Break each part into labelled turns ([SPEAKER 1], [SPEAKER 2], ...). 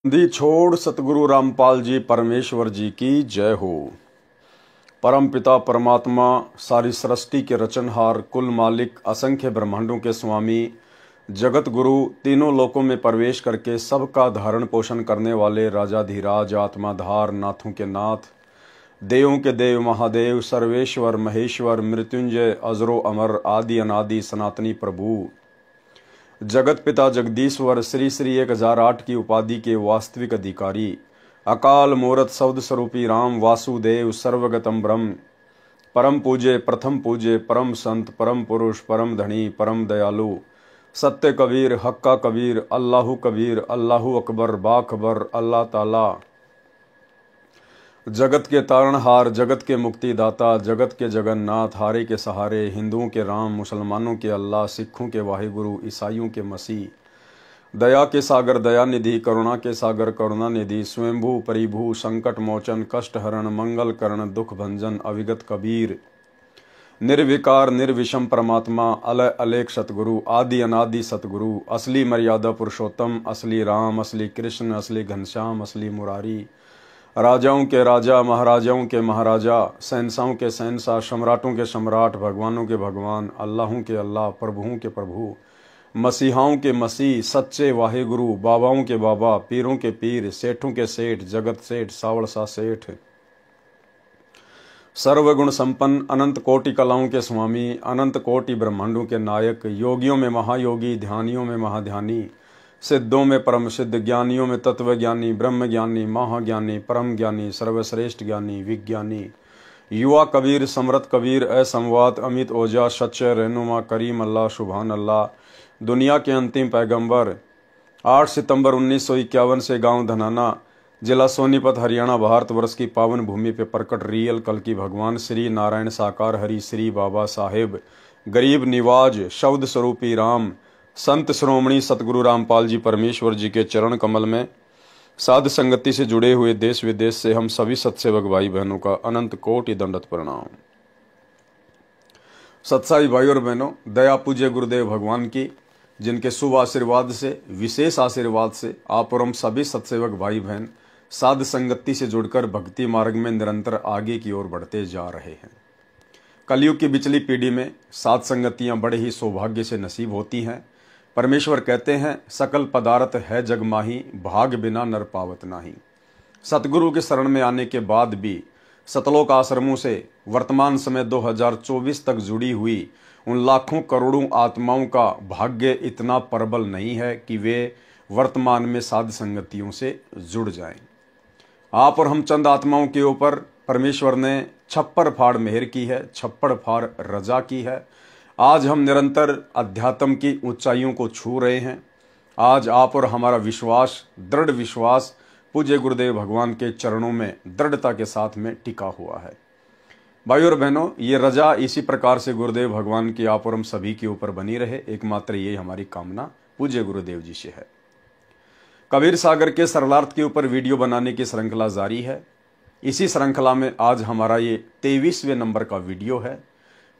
[SPEAKER 1] दी छोड़ सतगुरु रामपाल जी परमेश्वर जी की जय हो। परम पिता परमात्मा, सारी सृष्टि के रचनहार, कुल मालिक, असंख्य ब्रह्मांडों के स्वामी, जगत गुरु, तीनों लोकों में प्रवेश करके सबका धारण पोषण करने वाले राजाधिराज, आत्माधार, नाथों के नाथ, देवों के देव, महादेव, सर्वेश्वर, महेश्वर, मृत्युंजय, अजरो अमर, आदि अनादि, सनातनी प्रभु, जगत पिता जगदीश्वर, श्री श्री 1008 की उपाधि के वास्तविक अधिकारी, अकाल मूरत शब्द स्वरूपी राम, वासुदेव, सर्वगतम ब्रह्म, परम पूज्य, प्रथम पूज्य, परम संत, परम पुरुष, परम धनी, परम दयालु, सत्य कबीर, हक्का कबीर, अल्लाहु कबीर, अल्लाहु अकबर, बाखबर, अल्लाह ताला, जगत के तारणहार, जगत के मुक्तिदाता, जगत के जगन्नाथ, हारे के सहारे, हिंदुओं के राम, मुसलमानों के अल्लाह, सिखों के वाहिगुरु, ईसाइयों के मसीह, दया के सागर दयानिधि, करुणा के सागर करुणानिधि, स्वयंभू परिभू, संकट मोचन, कष्ट हरण, मंगल करण, दुख भंजन, अविगत कबीर, निर्विकार निर्विषम परमात्मा, अलय अलेख सतगुरु, आदि अनादि सतगुरु, असली मर्यादा पुरुषोत्तम, असली राम, असली कृष्ण, असली घनश्याम, असली मुरारी, राजाओं के राजा, महाराजाओं के महाराजा, शहंशाहों के शहंशाह, सम्राटों के सम्राट, भगवानों के भगवान, अल्लाहों के अल्लाह, प्रभुओं के प्रभु, मसीहाओं के मसीह, सच्चे वाहेगुरु, बाबाओं के बाबा, पीरों के पीर, सेठों के सेठ, जगत सेठ, सावड़ सा सेठ, सर्वगुण संपन्न, अनंत कोटि कलाओं के स्वामी, अनंत कोटि ब्रह्मांडों के नायक, योगियों में महायोगी, ध्यानियों में महाध्यानी, सिद्धों में परम सिद्ध, ज्ञानियों में तत्व ज्ञानी, ब्रह्म ज्ञानी, महाज्ञानी, परम ज्ञानी, सर्वश्रेष्ठ ज्ञानी, विज्ञानी, युवा कबीर, समरथ कबीर, असंवाद, अमित ओजा, सच्चे रहनुमा, करीम अल्लाह, सुभान अल्लाह, दुनिया के अंतिम पैगंबर, 8 सितंबर 1951 से गांव धनाना, जिला सोनीपत, हरियाणा, भारतवर्ष की पावन भूमि पे प्रकट रियल कल की भगवान श्री नारायण साकार हरि श्री बाबा साहेब, गरीब निवाज, शब्द स्वरूपी राम, संत श्रोमणी सतगुरु रामपाल जी परमेश्वर जी के चरण कमल में साध संगति से जुड़े हुए देश विदेश से हम सभी सत्सेवक भाई बहनों का अनंत कोटि दंडवत प्रणाम। सत्साई भाई और बहनों, दया पूज्य गुरुदेव भगवान की, जिनके शुभ आशीर्वाद से, विशेष आशीर्वाद से आप और हम सभी सत्सेवक भाई बहन साध संगति से जुड़कर भक्ति मार्ग में निरंतर आगे की ओर बढ़ते जा रहे हैं। कलयुग की बिचली पीढ़ी में साध संगतियां बड़े ही सौभाग्य से नसीब होती हैं। परमेश्वर कहते हैं, सकल पदार्थ है जग माही, भाग बिना नर पावत नाही। सतगुरु के शरण में आने के बाद भी सतलोक आश्रमों से वर्तमान समय 2024 तक जुड़ी हुई उन लाखों करोड़ों आत्माओं का भाग्य इतना प्रबल नहीं है कि वे वर्तमान में साध संगतियों से जुड़ जाएं। आप और हम चंद आत्माओं के ऊपर परमेश्वर ने छप्पर फाड़ मेहर की है, छप्पर फाड़ रजा की है। आज हम निरंतर अध्यात्म की ऊंचाइयों को छू रहे हैं। आज आप और हमारा विश्वास, दृढ़ विश्वास पूज्य गुरुदेव भगवान के चरणों में दृढ़ता के साथ में टिका हुआ है। भाई और बहनों, ये रजा इसी प्रकार से गुरुदेव भगवान की आप और हम सभी के ऊपर बनी रहे, एकमात्र ये हमारी कामना पूज्य गुरुदेव जी से है। कबीर सागर के सरलार्थ के ऊपर वीडियो बनाने की श्रृंखला जारी है। इसी श्रृंखला में आज हमारा ये 23वें नंबर का वीडियो है।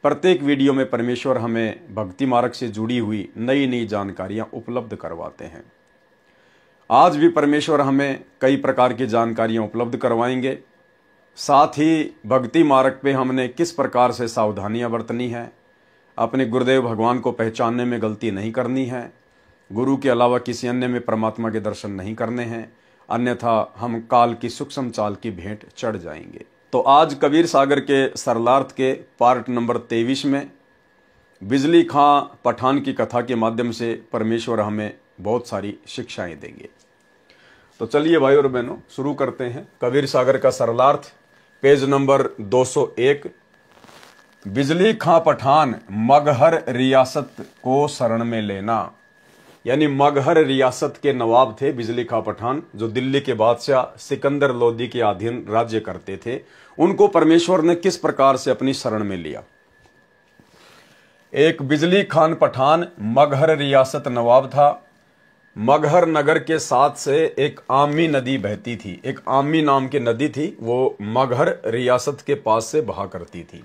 [SPEAKER 1] प्रत्येक वीडियो में परमेश्वर हमें भक्ति मार्ग से जुड़ी हुई नई नई जानकारियां उपलब्ध करवाते हैं। आज भी परमेश्वर हमें कई प्रकार की जानकारियां उपलब्ध करवाएंगे। साथ ही भक्ति मार्ग पे हमने किस प्रकार से सावधानियां बरतनी है, अपने गुरुदेव भगवान को पहचानने में गलती नहीं करनी है, गुरु के अलावा किसी अन्य में परमात्मा के दर्शन नहीं करने हैं, अन्यथा हम काल की सूक्ष्म चाल की भेंट चढ़ जाएंगे। तो आज कबीर सागर के सरलार्थ के पार्ट नंबर 23 में बिजली खां पठान की कथा के माध्यम से परमेश्वर हमें बहुत सारी शिक्षाएं देंगे। तो चलिए भाई और बहनों, शुरू करते हैं। कबीर सागर का सरलार्थ, पेज नंबर 201। बिजली खां पठान मगहर रियासत को शरण में लेना, यानी मगहर रियासत के नवाब थे बिजली खां पठान, जो दिल्ली के बादशाह सिकंदर लोदी के अधीन राज्य करते थे। उनको परमेश्वर ने किस प्रकार से अपनी शरण में लिया। एक बिजली खान पठान मगहर रियासत नवाब था। मगहर नगर के साथ से एक आमी नदी बहती थी। एक आमी नाम की नदी थी, वो मगहर रियासत के पास से बहा करती थी।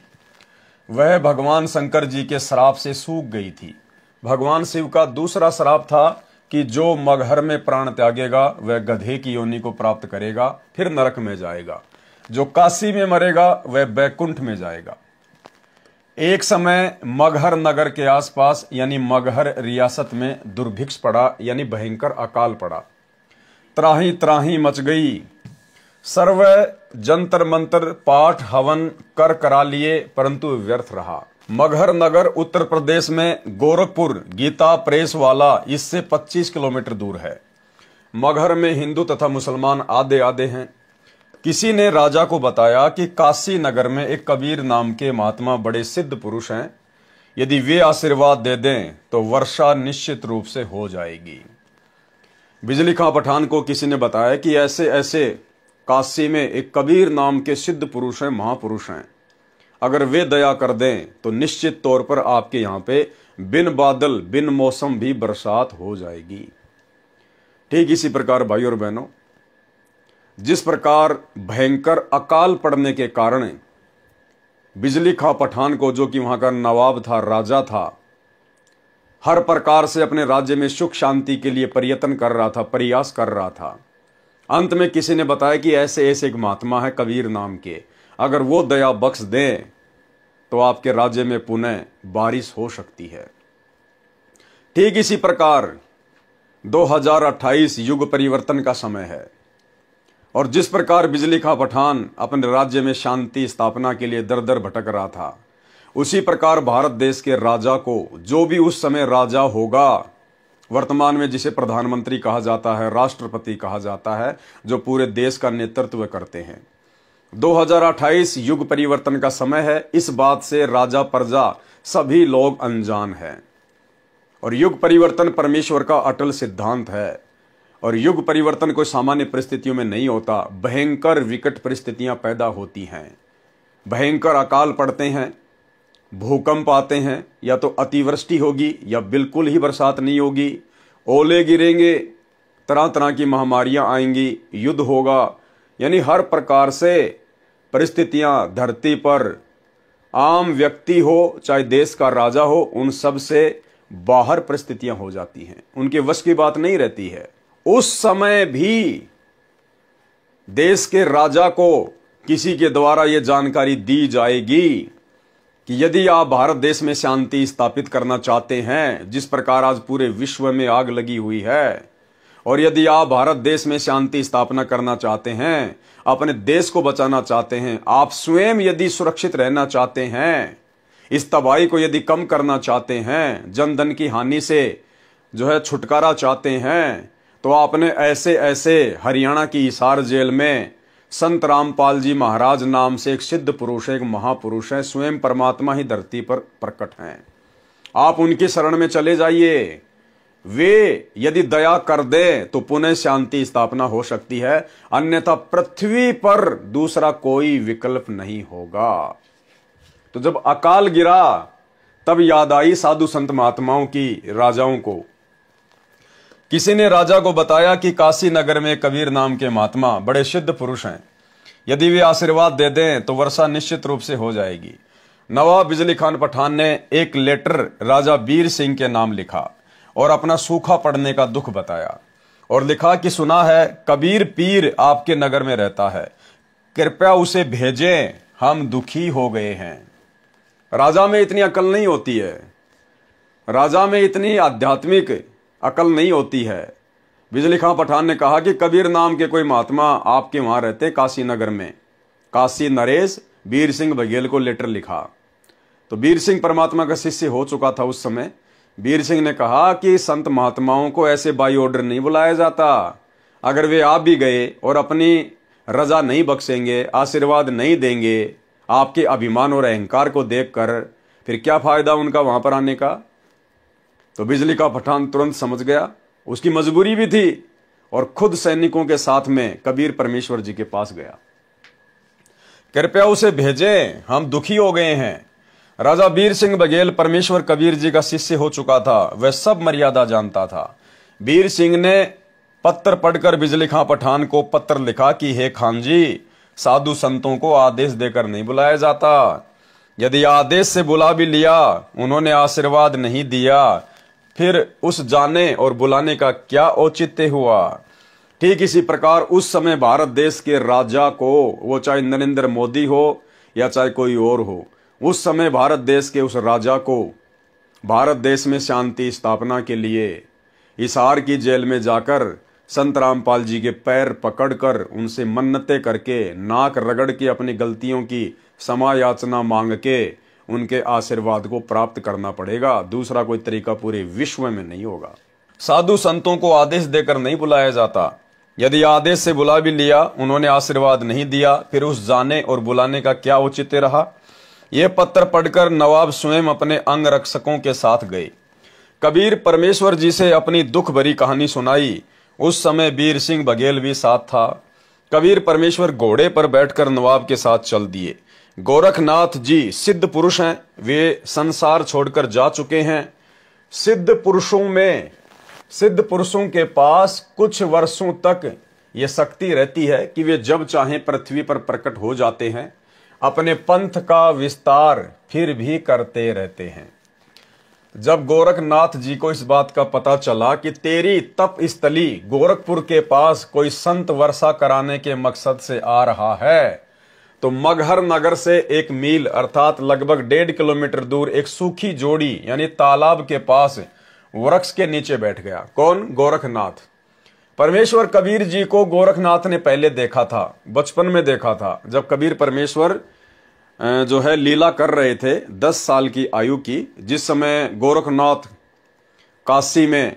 [SPEAKER 1] वह भगवान शंकर जी के श्राप से सूख गई थी। भगवान शिव का दूसरा श्राप था कि जो मगहर में प्राण त्यागेगा वह गधे की योनि को प्राप्त करेगा, फिर नरक में जाएगा। जो काशी में मरेगा वह बैकुंठ में जाएगा। एक समय मगहर नगर के आसपास यानी मगहर रियासत में दुर्भिक्ष पड़ा, यानी भयंकर अकाल पड़ा। त्राही त्राही मच गई। सर्व जंतर मंतर पाठ हवन कर करा लिए, परंतु व्यर्थ रहा। मगहर नगर उत्तर प्रदेश में गोरखपुर गीता प्रेस वाला इससे 25 किलोमीटर दूर है। मगहर में हिंदू तथा मुसलमान आधे आधे हैं। किसी ने राजा को बताया कि काशी नगर में एक कबीर नाम के महात्मा बड़े सिद्ध पुरुष हैं, यदि वे आशीर्वाद दे दें तो वर्षा निश्चित रूप से हो जाएगी। बिजली खां पठान को किसी ने बताया कि ऐसे ऐसे काशी में एक कबीर नाम के सिद्ध पुरुष हैं, महापुरुष हैं, अगर वे दया कर दें तो निश्चित तौर पर आपके यहां पे बिन बादल बिन मौसम भी बरसात हो जाएगी। ठीक इसी प्रकार भाई और बहनों, जिस प्रकार भयंकर अकाल पड़ने के कारण बिजली खां पठान को, जो कि वहां का नवाब था, राजा था, हर प्रकार से अपने राज्य में सुख शांति के लिए प्रयत्न कर रहा था, प्रयास कर रहा था। अंत में किसी ने बताया कि ऐसे ऐसे एक महात्मा है कबीर नाम के, अगर वो दया बख्श दें तो आपके राज्य में पुनः बारिश हो सकती है। ठीक इसी प्रकार 2028 युग परिवर्तन का समय है, और जिस प्रकार बिजली खां पठान अपने राज्य में शांति स्थापना के लिए दर दर भटक रहा था, उसी प्रकार भारत देश के राजा को, जो भी उस समय राजा होगा, वर्तमान में जिसे प्रधानमंत्री कहा जाता है, राष्ट्रपति कहा जाता है, जो पूरे देश का नेतृत्व करते हैं, 2028 युग परिवर्तन का समय है। इस बात से राजा प्रजा सभी लोग अनजान हैं, और युग परिवर्तन परमेश्वर का अटल सिद्धांत है। और युग परिवर्तन कोई सामान्य परिस्थितियों में नहीं होता, भयंकर विकट परिस्थितियां पैदा होती हैं, भयंकर अकाल पड़ते हैं, भूकंप आते हैं, या तो अतिवृष्टि होगी या बिल्कुल ही बरसात नहीं होगी, ओले गिरेंगे, तरह तरह की महामारियां आएंगी, युद्ध होगा, यानी हर प्रकार से परिस्थितियां धरती पर, आम व्यक्ति हो चाहे देश का राजा हो, उन सब से बाहर परिस्थितियां हो जाती हैं, उनके वश की बात नहीं रहती है। उस समय भी देश के राजा को किसी के द्वारा यह जानकारी दी जाएगी कि यदि आप भारत देश में शांति स्थापित करना चाहते हैं, जिस प्रकार आज पूरे विश्व में आग लगी हुई है, और यदि आप भारत देश में शांति स्थापना करना चाहते हैं, अपने देश को बचाना चाहते हैं, आप स्वयं यदि सुरक्षित रहना चाहते हैं, इस तबाही को यदि कम करना चाहते हैं, जन धन की हानि से जो है छुटकारा चाहते हैं, तो आपने ऐसे ऐसे हरियाणा की हिसार जेल में संत रामपाल जी महाराज नाम से एक सिद्ध पुरुष है, एक महापुरुष है, स्वयं परमात्मा ही धरती पर प्रकट हैं, आप उनकी शरण में चले जाइए। वे यदि दया कर दे तो पुनः शांति स्थापना हो सकती है, अन्यथा पृथ्वी पर दूसरा कोई विकल्प नहीं होगा। तो जब अकाल गिरा तब याद आई साधु संत महात्माओं की, राजाओं को। किसी ने राजा को बताया कि काशी नगर में कबीर नाम के महात्मा बड़े सिद्ध पुरुष हैं, यदि वे आशीर्वाद दे दें तो वर्षा निश्चित रूप से हो जाएगी। नवाब बिजली खान पठान ने एक लेटर राजा बीर सिंह के नाम लिखा और अपना सूखा पड़ने का दुख बताया, और लिखा कि सुना है कबीर पीर आपके नगर में रहता है, कृपया उसे भेजें, हम दुखी हो गए हैं। राजा में इतनी अकल नहीं होती है, राजा में इतनी आध्यात्मिक अकल नहीं होती है। बिजली खां पठान ने कहा कि कबीर नाम के कोई महात्मा आपके वहां रहते काशी नगर में। काशी नरेश बीर सिंह बघेल को लेटर लिखा, तो बीर सिंह परमात्मा का शिष्य हो चुका था उस समय। बीर सिंह ने कहा कि संत महात्माओं को ऐसे बाई ऑर्डर नहीं बुलाया जाता, अगर वे आ भी गए और अपनी रजा नहीं बख्शेंगे, आशीर्वाद नहीं देंगे, आपके अभिमान और अहंकार को देखकर, फिर क्या फायदा उनका वहां पर आने का। तो बिजली का पठान तुरंत समझ गया, उसकी मजबूरी भी थी, और खुद सैनिकों के साथ में कबीर परमेश्वर जी के पास गया। कृपया उसे भेजें, हम दुखी हो गए हैं। राजा बीर सिंह बघेल परमेश्वर कबीर जी का शिष्य हो चुका था, वह सब मर्यादा जानता था। बीर सिंह ने पत्र पढ़कर बिजली खां पठान को पत्र लिखा कि हे खान जी, साधु संतों को आदेश देकर नहीं बुलाया जाता, यदि आदेश से बुला भी लिया, उन्होंने आशीर्वाद नहीं दिया, फिर उस जाने और बुलाने का क्या औचित्य हुआ। ठीक इसी प्रकार उस समय भारत देश के राजा को, वो चाहे नरेंद्र मोदी हो या चाहे कोई और हो, उस समय भारत देश के उस राजा को भारत देश में शांति स्थापना के लिए हिसार की जेल में जाकर संत रामपाल जी के पैर पकड़कर उनसे मन्नतें करके, नाक रगड़ के, अपनी गलतियों की क्षमा याचना मांग के उनके आशीर्वाद को प्राप्त करना पड़ेगा। दूसरा कोई तरीका पूरे विश्व में नहीं होगा। साधु संतों को आदेश देकर नहीं बुलाया जाता। यदि आदेश से बुला भी लिया, उन्होंने आशीर्वाद नहीं दिया, फिर उस जाने और बुलाने का क्या औचित्य रहा। यह पत्र पढ़कर नवाब स्वयं अपने अंग रक्षकों के साथ गए। कबीर परमेश्वर जी से अपनी दुख भरी कहानी सुनाई। उस समय वीर सिंह बघेल भी साथ था। कबीर परमेश्वर घोड़े पर बैठकर नवाब के साथ चल दिए। गोरखनाथ जी सिद्ध पुरुष हैं, वे संसार छोड़कर जा चुके हैं। सिद्ध पुरुषों के पास कुछ वर्षों तक ये शक्ति रहती है कि वे जब चाहें पृथ्वी पर प्रकट हो जाते हैं, अपने पंथ का विस्तार फिर भी करते रहते हैं। जब गोरखनाथ जी को इस बात का पता चला कि तेरी तप स्थली गोरखपुर के पास कोई संत वर्षा कराने के मकसद से आ रहा है, तो मगहर नगर से 1 मील अर्थात लगभग 1.5 किलोमीटर दूर एक सूखी जोड़ी यानी तालाब के पास वृक्ष के नीचे बैठ गया। कौन? गोरखनाथ। परमेश्वर कबीर जी को गोरखनाथ ने पहले देखा था, बचपन में देखा था, जब कबीर परमेश्वर जो है लीला कर रहे थे 10 साल की आयु की, जिस समय गोरखनाथ काशी में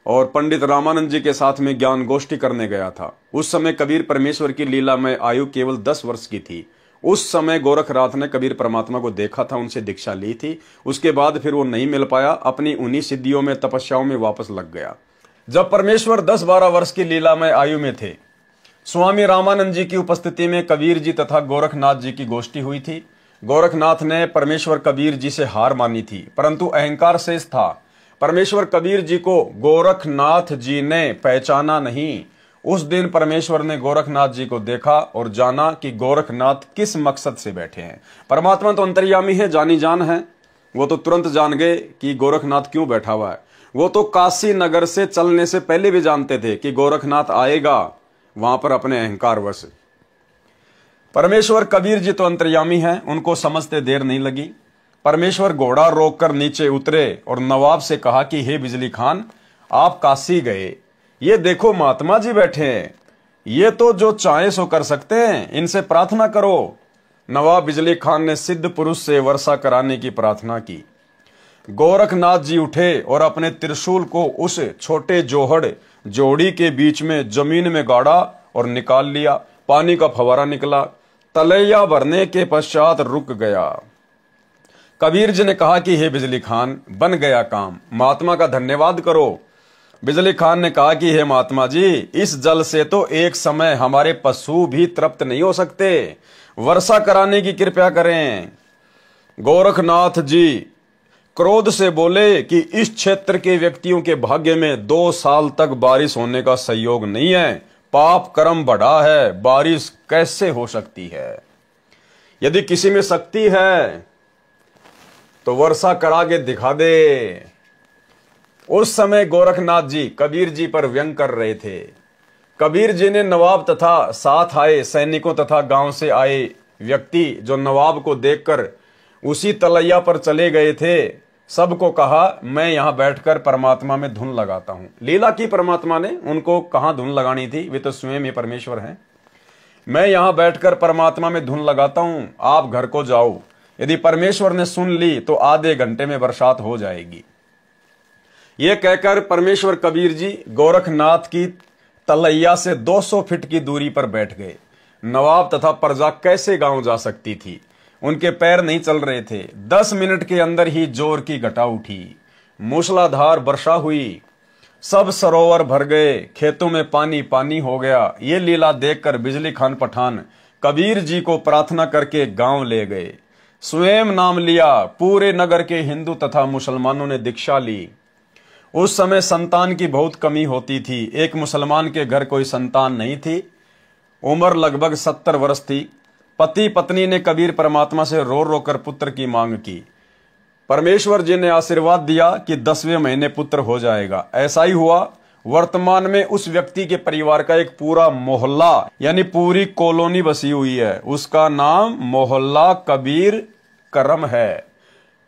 [SPEAKER 1] और पंडित रामानंद जी के साथ में ज्ञान गोष्ठी करने गया था। उस समय कबीर परमेश्वर की लीला में आयु केवल 10 वर्ष की थी। उस समय गोरखनाथ ने कबीर परमात्मा को देखा था, उनसे दीक्षा ली थी। उसके बाद फिर वो नहीं मिल पाया, अपनी उन्हीं सिद्धियों में, तपस्याओं में वापस लग गया। जब परमेश्वर 10-12 वर्ष की लीला में आयु में थे, स्वामी रामानंद जी की उपस्थिति में कबीर जी तथा गोरखनाथ जी की गोष्ठी हुई थी। गोरखनाथ ने परमेश्वर कबीर जी से हार मानी थी, परंतु अहंकार शेष था। परमेश्वर कबीर जी को गोरखनाथ जी ने पहचाना नहीं। उस दिन परमेश्वर ने गोरखनाथ जी को देखा और जाना कि गोरखनाथ किस मकसद से बैठे हैं। परमात्मा तो अंतर्यामी है, जानी जान है, वो तो तुरंत जान गए कि गोरखनाथ क्यों बैठा हुआ है। वो तो काशी नगर से चलने से पहले भी जानते थे कि गोरखनाथ आएगा वहां पर अपने अहंकार वश। परमेश्वर कबीर जी तो अंतर्यामी हैं, उनको समझते देर नहीं लगी। परमेश्वर घोड़ा रोककर नीचे उतरे और नवाब से कहा कि हे बिजली खान, आप काशी गए, ये देखो महात्मा जी बैठे हैं, ये तो जो चाहे सो कर सकते हैं, इनसे प्रार्थना करो। नवाब बिजली खान ने सिद्ध पुरुष से वर्षा कराने की प्रार्थना की। गोरखनाथ जी उठे और अपने त्रिशूल को उस छोटे जोड़ी के बीच में जमीन में गाड़ा और निकाल लिया। पानी का फवारा निकला, तलैया भरने के पश्चात रुक गया। कबीर जी ने कहा कि हे बिजली खान, बन गया काम, महात्मा का धन्यवाद करो। बिजली खान ने कहा कि हे महात्मा जी, इस जल से तो एक समय हमारे पशु भी तृप्त नहीं हो सकते, वर्षा कराने की कृपा करें। गोरखनाथ जी क्रोध से बोले कि इस क्षेत्र के व्यक्तियों के भाग्य में 2 साल तक बारिश होने का संयोग नहीं है, पाप कर्म बढ़ा है, बारिश कैसे हो सकती है। यदि किसी में शक्ति है तो वर्षा करा के दिखा दे। उस समय गोरखनाथ जी कबीर जी पर व्यंग कर रहे थे। कबीर जी ने नवाब तथा साथ आए सैनिकों तथा गांव से आए व्यक्ति जो नवाब को देखकर उसी तलैया पर चले गए थे, सबको कहा मैं यहां बैठकर परमात्मा में धुन लगाता हूं। लीला की परमात्मा ने, उनको कहां धुन लगानी थी, वे तो स्वयं ही परमेश्वर हैं। मैं यहां बैठकर परमात्मा में धुन लगाता हूं, आप घर को जाओ। यदि परमेश्वर ने सुन ली तो आधे घंटे में बरसात हो जाएगी। यह कहकर परमेश्वर कबीर जी गोरखनाथ की तलैया से 200 फीट की दूरी पर बैठ गए। नवाब तथा प्रजा कैसे गांव जा सकती थी, उनके पैर नहीं चल रहे थे। 10 मिनट के अंदर ही जोर की घटा उठी, मूसलाधार वर्षा हुई, सब सरोवर भर गए, खेतों में पानी पानी हो गया। ये लीला देखकर बिजली खान पठान कबीर जी को प्रार्थना करके गांव ले गए। स्वयं नाम लिया, पूरे नगर के हिंदू तथा मुसलमानों ने दीक्षा ली। उस समय संतान की बहुत कमी होती थी। एक मुसलमान के घर कोई संतान नहीं थी। उम्र लगभग 70 वर्ष थी। पति पत्नी ने कबीर परमात्मा से रो रो कर पुत्र की मांग की। परमेश्वर जी ने आशीर्वाद दिया कि 10वें महीने पुत्र हो जाएगा। ऐसा ही हुआ। वर्तमान में उस व्यक्ति के परिवार का एक पूरा मोहल्ला यानी पूरी कॉलोनी बसी हुई है। उसका नाम मोहल्ला कबीर करम है।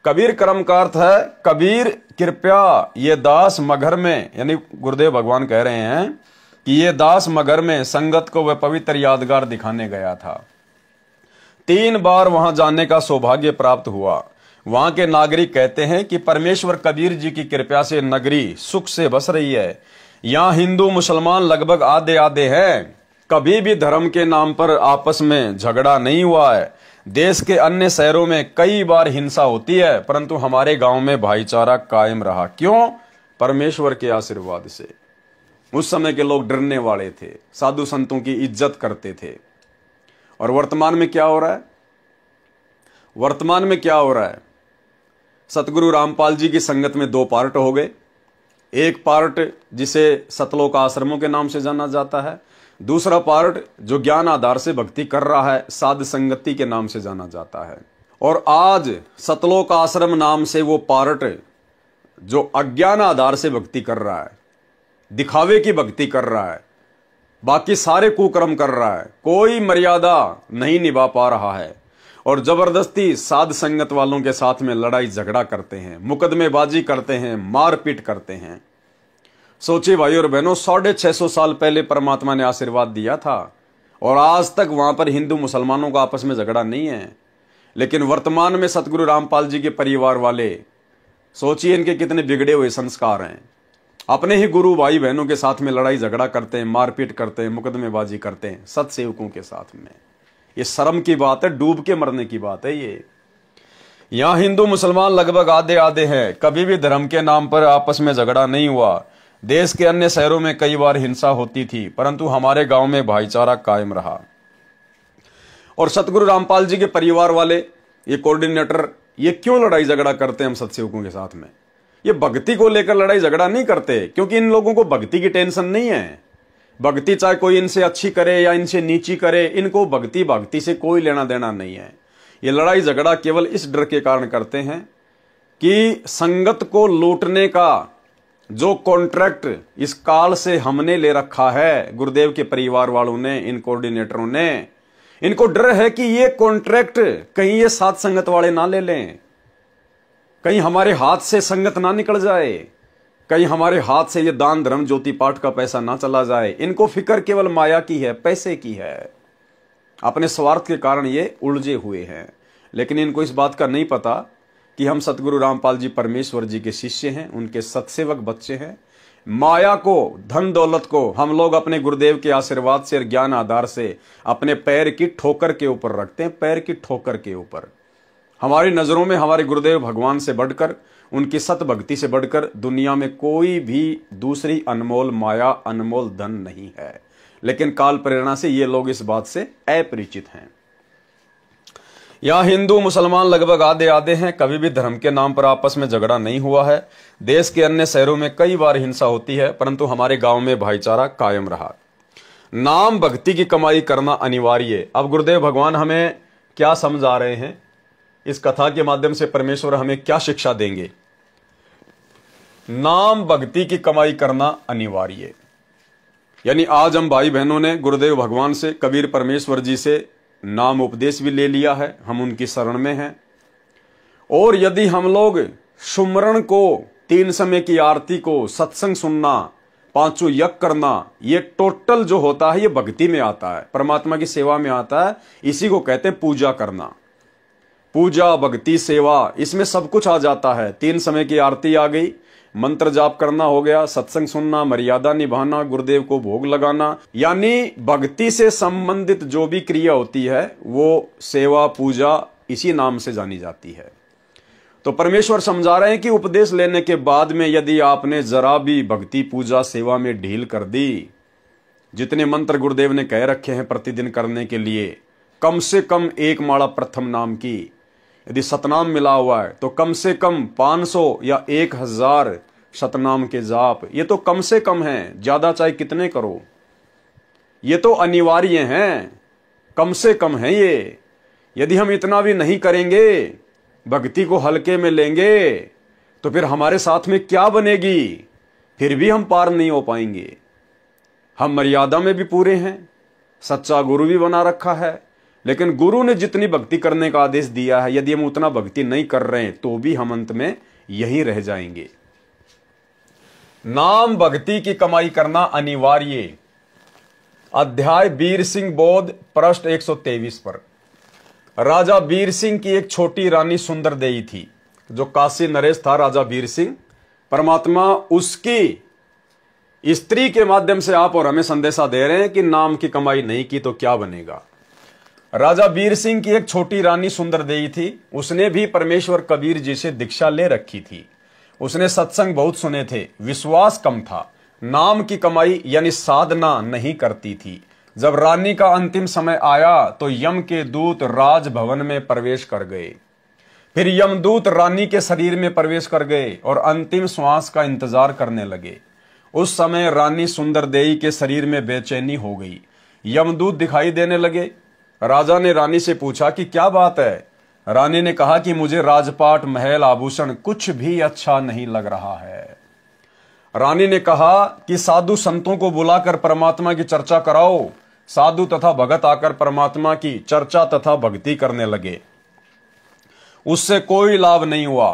[SPEAKER 1] कबीर करम का अर्थ है कबीर कृपया ये दास मगर में, यानी गुरुदेव भगवान कह रहे हैं कि ये दास मगर में संगत को वह पवित्र यादगार दिखाने गया था। 3 बार वहां जाने का सौभाग्य प्राप्त हुआ। वहां के नागरिक कहते हैं कि परमेश्वर कबीर जी की कृपा से नगरी सुख से बस रही है। यहाँ हिंदू मुसलमान लगभग आधे आधे हैं। कभी भी धर्म के नाम पर आपस में झगड़ा नहीं हुआ है। देश के अन्य शहरों में कई बार हिंसा होती है, परंतु हमारे गांव में भाईचारा कायम रहा। क्यों? परमेश्वर के आशीर्वाद से। उस समय के लोग डरने वाले थे, साधु संतों की इज्जत करते थे। और वर्तमान में क्या हो रहा है? वर्तमान में क्या हो रहा है? सतगुरु रामपाल जी की संगत में 2 पार्ट हो गए। एक पार्ट जिसे सतलोक आश्रमों के नाम से जाना जाता है, दूसरा पार्ट जो ज्ञान आधार से भक्ति कर रहा है साध संगति के नाम से जाना जाता है। और आज सतलोक आश्रम नाम से वो पार्ट जो अज्ञान आधार से भक्ति कर रहा है, दिखावे की भक्ति कर रहा है, बाकी सारे कुकर्म कर रहा है, कोई मर्यादा नहीं निभा पा रहा है और जबरदस्ती साध संगत वालों के साथ में लड़ाई झगड़ा करते हैं, मुकदमेबाजी करते हैं, मारपीट करते हैं। सोचिए भाई और बहनों, 650 साल पहले परमात्मा ने आशीर्वाद दिया था और आज तक वहां पर हिंदू मुसलमानों का आपस में झगड़ा नहीं है। लेकिन वर्तमान में सतगुरु रामपाल जी के परिवार वाले, सोचिए इनके कितने बिगड़े हुए संस्कार हैं। अपने ही गुरु भाई बहनों के साथ में लड़ाई झगड़ा करते हैं, मारपीट करते हैं, मुकदमेबाजी करते हैं सत्सेवकों के साथ में। ये शर्म की बात है, डूब के मरने की बात है ये। यहां हिंदू मुसलमान लगभग आधे आधे हैं। कभी भी धर्म के नाम पर आपस में झगड़ा नहीं हुआ। देश के अन्य शहरों में कई बार हिंसा होती थी, परंतु हमारे गांव में भाईचारा कायम रहा। और सतगुरु रामपाल जी के परिवार वाले, ये कोऑर्डिनेटर, ये क्यों लड़ाई झगड़ा करते हैं हम सत्सेवकों के साथ में? ये भक्ति को लेकर लड़ाई झगड़ा नहीं करते, क्योंकि इन लोगों को भक्ति की टेंशन नहीं है। भक्ति चाहे कोई इनसे अच्छी करे या इनसे नीची करे, इनको भक्ति से कोई लेना देना नहीं है। ये लड़ाई झगड़ा केवल इस डर के कारण करते हैं कि संगत को लूटने का जो कॉन्ट्रैक्ट इस काल से हमने ले रखा है, गुरुदेव के परिवार वालों ने, इन कोऑर्डिनेटरों ने, इनको डर है कि ये कॉन्ट्रैक्ट कहीं ये साथ संगत वाले ना ले लें, कहीं हमारे हाथ से संगत ना निकल जाए, कहीं हमारे हाथ से ये दान धर्म ज्योति पाठ का पैसा ना चला जाए। इनको फिक्र केवल माया की है, पैसे की है। अपने स्वार्थ के कारण ये उलझे हुए हैं। लेकिन इनको इस बात का नहीं पता कि हम सतगुरु रामपाल जी परमेश्वर जी के शिष्य हैं, उनके सत्सेवक बच्चे हैं। माया को, धन दौलत को हम लोग अपने गुरुदेव के आशीर्वाद से और ज्ञान आधार से अपने पैर की ठोकर के ऊपर रखते हैं, पैर की ठोकर के ऊपर। हमारी नजरों में हमारे गुरुदेव भगवान से बढ़कर, उनकी सत भक्ति से बढ़कर दुनिया में कोई भी दूसरी अनमोल माया, अनमोल धन नहीं है। लेकिन काल प्रेरणा से ये लोग इस बात से अपरिचित हैं। यहां हिंदू मुसलमान लगभग आधे आधे हैं। कभी भी धर्म के नाम पर आपस में झगड़ा नहीं हुआ है। देश के अन्य शहरों में कई बार हिंसा होती है, परंतु हमारे गांव में भाईचारा कायम रहा। नाम भक्ति की कमाई करना अनिवार्य है। अब गुरुदेव भगवान हमें क्या समझा रहे हैं, इस कथा के माध्यम से परमेश्वर हमें क्या शिक्षा देंगे? नाम भक्ति की कमाई करना अनिवार्य है। यानी आज हम भाई बहनों ने गुरुदेव भगवान से, कबीर परमेश्वर जी से नाम उपदेश भी ले लिया है, हम उनकी शरण में हैं। और यदि हम लोग सुमरण को, 3 समय की आरती को, सत्संग सुनना, 5 यज्ञ करना, ये टोटल जो होता है ये भक्ति में आता है, परमात्मा की सेवा में आता है। इसी को कहते हैं पूजा करना। पूजा, भक्ति, सेवा, इसमें सब कुछ आ जाता है। 3 समय की आरती आ गई, मंत्र जाप करना हो गया, सत्संग सुनना, मर्यादा निभाना, गुरुदेव को भोग लगाना, यानी भक्ति से संबंधित जो भी क्रिया होती है वो सेवा, पूजा इसी नाम से जानी जाती है। तो परमेश्वर समझा रहे हैं कि उपदेश लेने के बाद में यदि आपने जरा भी भक्ति, पूजा, सेवा में ढील कर दी, जितने मंत्र गुरुदेव ने कह रखे हैं प्रतिदिन करने के लिए, कम से कम 1 माला प्रथम नाम की, यदि सतनाम मिला हुआ है तो कम से कम 500 या 1000 सतनाम के जाप, ये तो कम से कम है, ज्यादा चाहे कितने करो, ये तो अनिवार्य हैं, कम से कम है ये। यदि हम इतना भी नहीं करेंगे, भक्ति को हल्के में लेंगे तो फिर हमारे साथ में क्या बनेगी, फिर भी हम पार नहीं हो पाएंगे। हम मर्यादा में भी पूरे हैं, सच्चा गुरु भी बना रखा है, लेकिन गुरु ने जितनी भक्ति करने का आदेश दिया है, यदि हम उतना भक्ति नहीं कर रहे हैं तो भी हम अंत में यहीं रह जाएंगे। नाम भक्ति की कमाई करना अनिवार्य। अध्याय वीर सिंह बोध, पृष्ठ 123 पर। राजा वीर सिंह की एक छोटी रानी सुंदर देई थी। जो काशी नरेश था राजा वीर सिंह, परमात्मा उसकी स्त्री के माध्यम से आप और हमें संदेशा दे रहे हैं कि नाम की कमाई नहीं की तो क्या बनेगा। राजा वीर सिंह की एक छोटी रानी सुंदर देई थी। उसने भी परमेश्वर कबीर जी से दीक्षा ले रखी थी। उसने सत्संग बहुत सुने थे, विश्वास कम था, नाम की कमाई यानी साधना नहीं करती थी। जब रानी का अंतिम समय आया तो यम के दूत राजभवन में प्रवेश कर गए। फिर यमदूत रानी के शरीर में प्रवेश कर गए और अंतिम श्वास का इंतजार करने लगे। उस समय रानी सुंदरदेई के शरीर में बेचैनी हो गई। यमदूत दिखाई देने लगे। राजा ने रानी से पूछा कि क्या बात है। रानी ने कहा कि मुझे राजपाट, महल, आभूषण कुछ भी अच्छा नहीं लग रहा है। रानी ने कहा कि साधु संतों को बुलाकर परमात्मा की चर्चा कराओ। साधु तथा भगत आकर परमात्मा की चर्चा तथा भक्ति करने लगे। उससे कोई लाभ नहीं हुआ।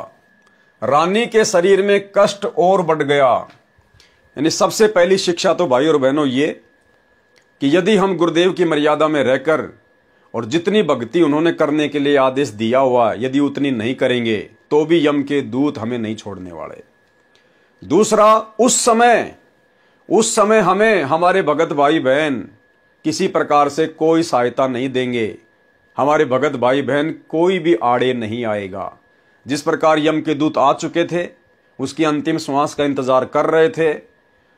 [SPEAKER 1] रानी के शरीर में कष्ट और बढ़ गया। यानी सबसे पहली शिक्षा तो भाई और बहनों ये कि यदि हम गुरुदेव की मर्यादा में रहकर और जितनी भक्ति उन्होंने करने के लिए आदेश दिया हुआ यदि उतनी नहीं करेंगे तो भी यम के दूत हमें नहीं छोड़ने वाले। दूसरा, उस समय हमें हमारे भगत भाई बहन किसी प्रकार से कोई सहायता नहीं देंगे। हमारे भगत भाई बहन कोई भी आड़े नहीं आएगा। जिस प्रकार यम के दूत आ चुके थे, उसकी अंतिम श्वास का इंतजार कर रहे थे।